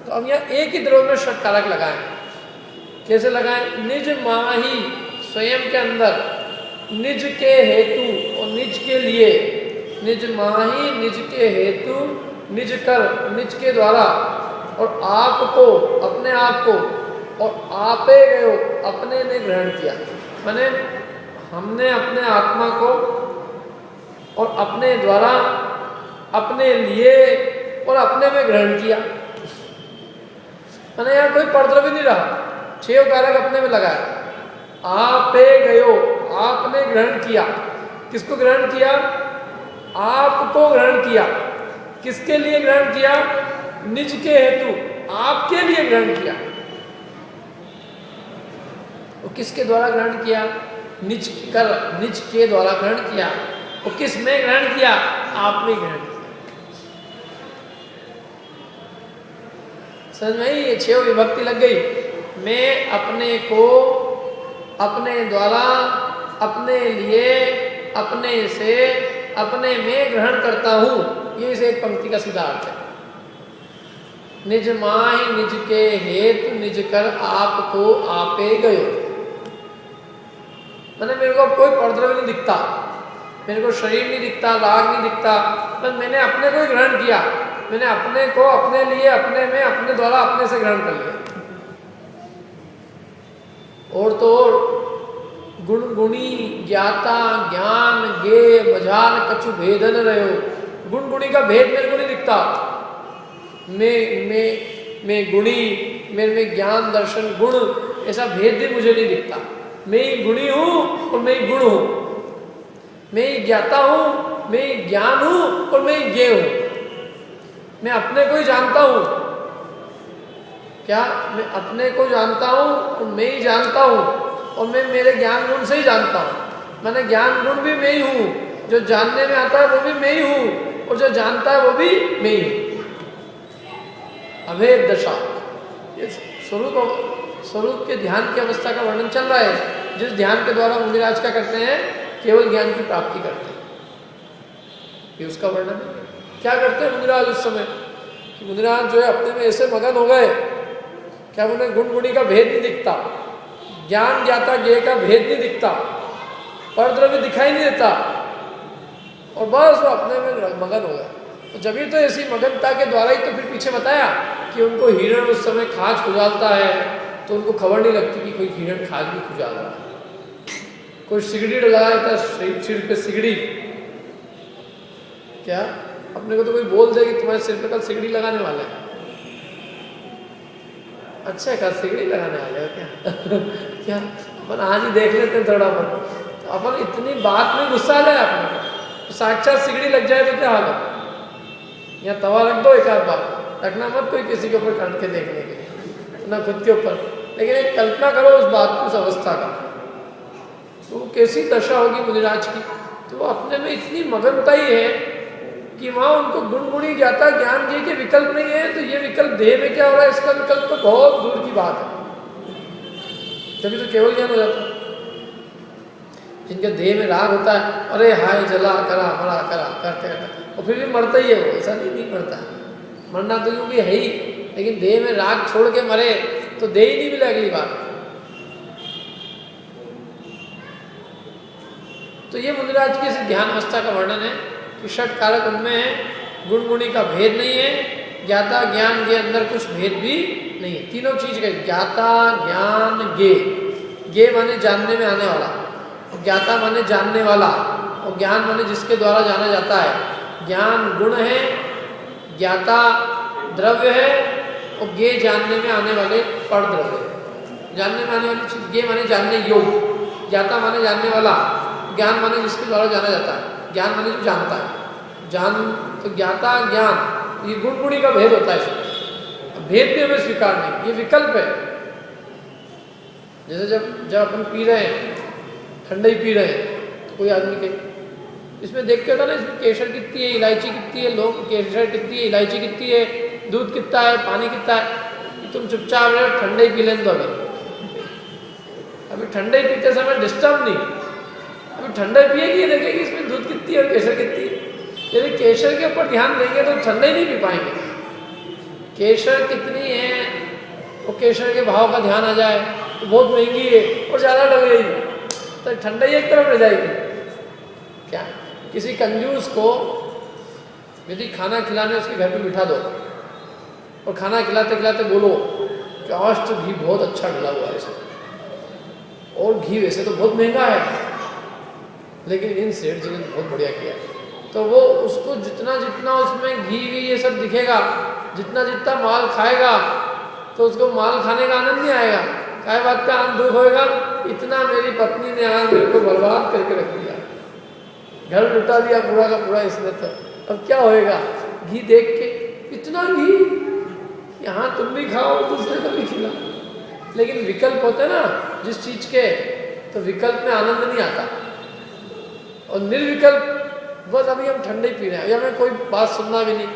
तो अब यहाँ एक ही द्रव्य में षटकारक लगाएं। कैसे लगाएं? निज माही, स्वयं के अंदर, निज के हेतु और निज के लिए, निज माही, निज के हेतु, निज कर, निज के द्वारा, और आपको, अपने आप को, और आपे गयो, अपने ने ग्रहण किया। माने हमने अपने आत्मा को और अपने द्वारा, अपने लिए और अपने में ग्रहण किया। माने यार कोई परद्रव्य नहीं रहा, 6 कारक अपने में लगाया। आपे गयो, आपने ग्रहण किया। किसको ग्रहण किया? आपको ग्रहण किया। किसके लिए ग्रहण किया? निज के हेतु, आपके लिए ग्रहण किया। और किसके द्वारा ग्रहण किया? निज कर, निज के द्वारा ग्रहण किया। और किस में ग्रहण किया? आप में ग्रहण किया। समझ में ये 6 विभक्ति लग गई। मैं अपने को, अपने द्वारा, अपने लिए, अपने से, अपने में ग्रहण करता हूं। ये इस एक पंक्ति का सीधा अर्थ है। निज माहि निज के हेतु, निज कर आपको आपे गयो। मैंने मेरे को कोई परद्रव्य नहीं दिखता, मेरे को शरीर नहीं दिखता, राग नहीं दिखता, पर मैंने अपने को ही ग्रहण किया। मैंने अपने को, अपने लिए, अपने में, अपने द्वारा, अपने से ग्रहण कर लिया। और तो और गुण गुणी ज्ञाता ज्ञान गे बजान कछु भेदन रहो। गुण गुणी का भेद मेरे को नहीं दिखता। मैं गुणी, मेरे में ज्ञान दर्शन गुण, ऐसा भेद भी मुझे नहीं दिखता। मैं ही गुणी हूँ और मैं ही गुण हूँ। मैं ही ज्ञाता हूँ, मैं ही ज्ञान हूँ और मैं ही ज्ञेय हूँ। मैं अपने को ही जानता हूँ। क्या? मैं अपने को जानता हूँ और मैं ही जानता हूँ, और मैं मेरे ज्ञान गुण से ही जानता हूँ। मैंने ज्ञान गुण भी मैं ही हूँ, जो जानने में आता है वो भी मैं ही हूँ, और जो जानता है वो भी मैं ही हूँ। अभेद दशा, ये स्वरूप के ध्यान की अवस्था का वर्णन चल रहा है, जिस ध्यान के द्वारा मुनिराज क्या करते हैं? केवल ज्ञान की प्राप्ति करते हैं। ये उसका वर्णन है। क्या करते हैं मुनिराज उस समय? कि मुनिराज जो है अपने में ऐसे मगन हो गए, क्या उन्हें गुण गुणी का भेद नहीं दिखता, ज्ञान ज्ञाता ज्ञेय का भेद नहीं दिखता, परद्रव्य दिखाई नहीं देता, और बस वो अपने में मगन हो गए। तो जब ही तो ऐसी मगनता के द्वारा ही तो फिर पीछे बताया कि उनको हिरण उस समय खाज खुजालता है, तो उनको खबर नहीं लगती कि कोई हिरण खाज भी खुजाल रहा है। कोई सिगड़ी लगा देता सिर पे सिगड़ी। क्या अपने को तो कोई बोल दे कि तुम्हारे सिर पे कल सिगड़ी लगाने वाला है। अच्छा कल सिगड़ी लगाने वाले हो क्या? क्या अपन आज ही देख लेते हैं थोड़ा बहुत। तो अपन इतनी बात में गुस्सा आ जाए अपने को, तो साक्षात सिगड़ी लग जाए तो क्या हाल है? या तवा रख दो, एक आध बार रखना मत कोई किसी के ऊपर काट के देखने के लिए, ना खुद के ऊपर। लेकिन एक कल्पना करो उस बात की, उस अवस्था का, तो कैसी दशा होगी मुनिराज की। तो वो अपने में इतनी मगनता ही है कि वहाँ उनको गुण गुणी ज्ञाता ज्ञान जी के विकल्प नहीं है। तो ये विकल्प देह में क्या हो रहा है, इसका विकल्प तो बहुत दूर की बात है। तभी तो केवल ज्ञान हो जाता है। जिनके देह में राग होता है, अरे हाय जला करा मरा करा करते करते, और फिर भी मरता ही है वो। ऐसा नहीं मरता, मरना तो यूँ भी है ही, लेकिन देह में राग छोड़ के मरे तो देह ही नहीं मिला अगली बार। तो ये मुनिराज की इस ध्यान अवस्था का वर्णन है कि षट कारक उनमें है, गुण गुणी का भेद नहीं है, ज्ञाता ज्ञान के अंदर कुछ भेद भी नहीं है। तीनों चीज का ज्ञाता ज्ञान ज्ञेय। ज्ञेय माने जानने में आने वाला, और ज्ञाता माने जानने वाला, और ज्ञान माने जिसके द्वारा जाना जाता है। ज्ञान गुण है, ज्ञाता द्रव्य है, और ज्ञेय जानने में आने वाले पर द्रव्य। जानने में आने वाली चीज, ज्ञेय माने जानने योग्य, ज्ञाता माने जानने वाला, ज्ञान माने जिसके द्वारा जाना जाता है। ज्ञान माने जो जानता है, जान तो ज्ञाता ज्ञान, ये गुण गुणी का भेद होता है। इसमें भेद भी हमें स्वीकार नहीं, ये विकल्प है। जैसे जब अपन पी रहे हैं, ठंडा ही पी रहे हैं, तो कोई आदमी के इसमें देख के होता ना, इसमें केसर कितनी है, इलायची कितनी है, लोग केसर कितनी है, इलायची कितनी है, दूध कितना है, पानी कितना है, तुम चुपचाप रहे ठंडा ही पी लें। तो अभी ठंडा ही पीते समय डिस्टर्ब नहीं, अभी ठंडा ही पिएगी, ये देखेगी इसमें दूध कितनी है और केसर कितनी है। यदि केसर के ऊपर ध्यान देंगे तो ठंडा ही नहीं पी पाएंगे। केसर कितनी है और केसर के भाव का ध्यान आ जाए तो बहुत महंगी है और ज़्यादा लगेगी, तो ठंडा ही एक तरफ रह जाएगी। क्या किसी कंजूस को यदि खाना खिलाने उसके घर पे बिठा दो और खाना खिलाते खिलाते बोलो कि आज तो घी बहुत अच्छा डला हुआ है इसमें, और घी वैसे तो बहुत महंगा है, लेकिन इन सेठ जी ने बहुत बढ़िया किया, तो वो उसको जितना जितना उसमें घी वी ये सब दिखेगा, जितना जितना माल खाएगा तो उसको माल खाने का आनंद नहीं आएगा, क्या बात का आनंद दुख होएगा, इतना मेरी पत्नी ने आज मेरे को बर्बाद करके रख दिया, घर लुटा दिया पूरा का पूरा इसने, तो अब क्या होएगा। घी देख के इतना घी, यहाँ तुम भी खाओ दूसरे को भी खिलाओ, लेकिन विकल्प होते ना जिस चीज के, तो विकल्प में आनंद नहीं आता। और निर्विकल्प बस अभी हम ठंडे ही पी रहे हैं, या हमें कोई बात सुनना भी नहीं,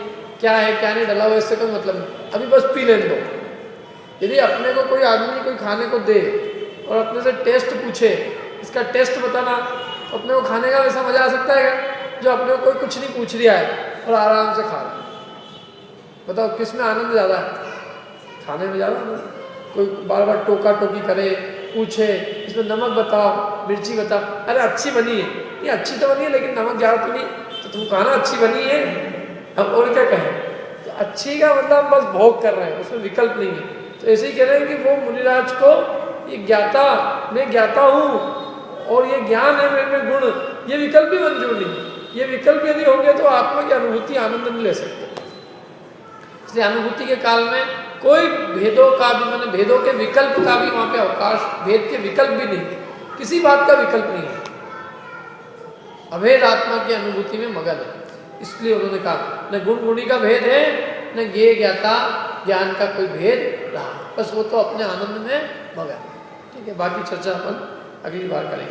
क्या है क्या नहीं डला हुआ इससे कोई मतलब नहीं, अभी बस पी लेने दो। यदि अपने को कोई आदमी कोई खाने को दे और अपने से टेस्ट पूछे, इसका टेस्ट बताना, तो अपने को खाने का वैसा मजा आ सकता है क्या जो अपने को कोई कुछ नहीं पूछ रहा है और आराम से खा रहा है। बताओ किस में आनंद ज़्यादा है? खाने में ज़्यादा आनंद। कोई बार बार टोका टोकी करे, पूछे इसमें नमक बताओ, मिर्ची बताओ, अरे अच्छी बनी है, ये अच्छी तो बनी है लेकिन नमक ज़्यादा तो नहीं, तो तुम कहना अच्छी बनी है, अब और क्या कहें। तो अच्छी का मतलब बस भोग कर रहे हैं, उसमें विकल्प नहीं है। तो ऐसे ही कह रहे हैं कि वो मुनिराज को ये ज्ञाता, मैं ज्ञाता हूँ और ये ज्ञान है मेरे में गुण, ये विकल्प भी मंजूर नहीं। ये विकल्प यदि होंगे तो आत्मा की अनुभूति आनंद नहीं ले सकते। इसलिए अनुभूति के काल में कोई भेदों का भी, मैंने भेदों के विकल्प का भी वहां पे अवकाश, भेद के विकल्प भी नहीं, किसी बात का विकल्प नहीं है। अभेद आत्मा की अनुभूति में मगन है। इसलिए उन्होंने कहा न गुण गुणी का भेद है, न ज्ञेय ज्ञाता ज्ञान का कोई भेद रहा, बस वो तो अपने आनंद में मगन। ठीक है, बाकी चर्चा अपन अगली बार करेंगे।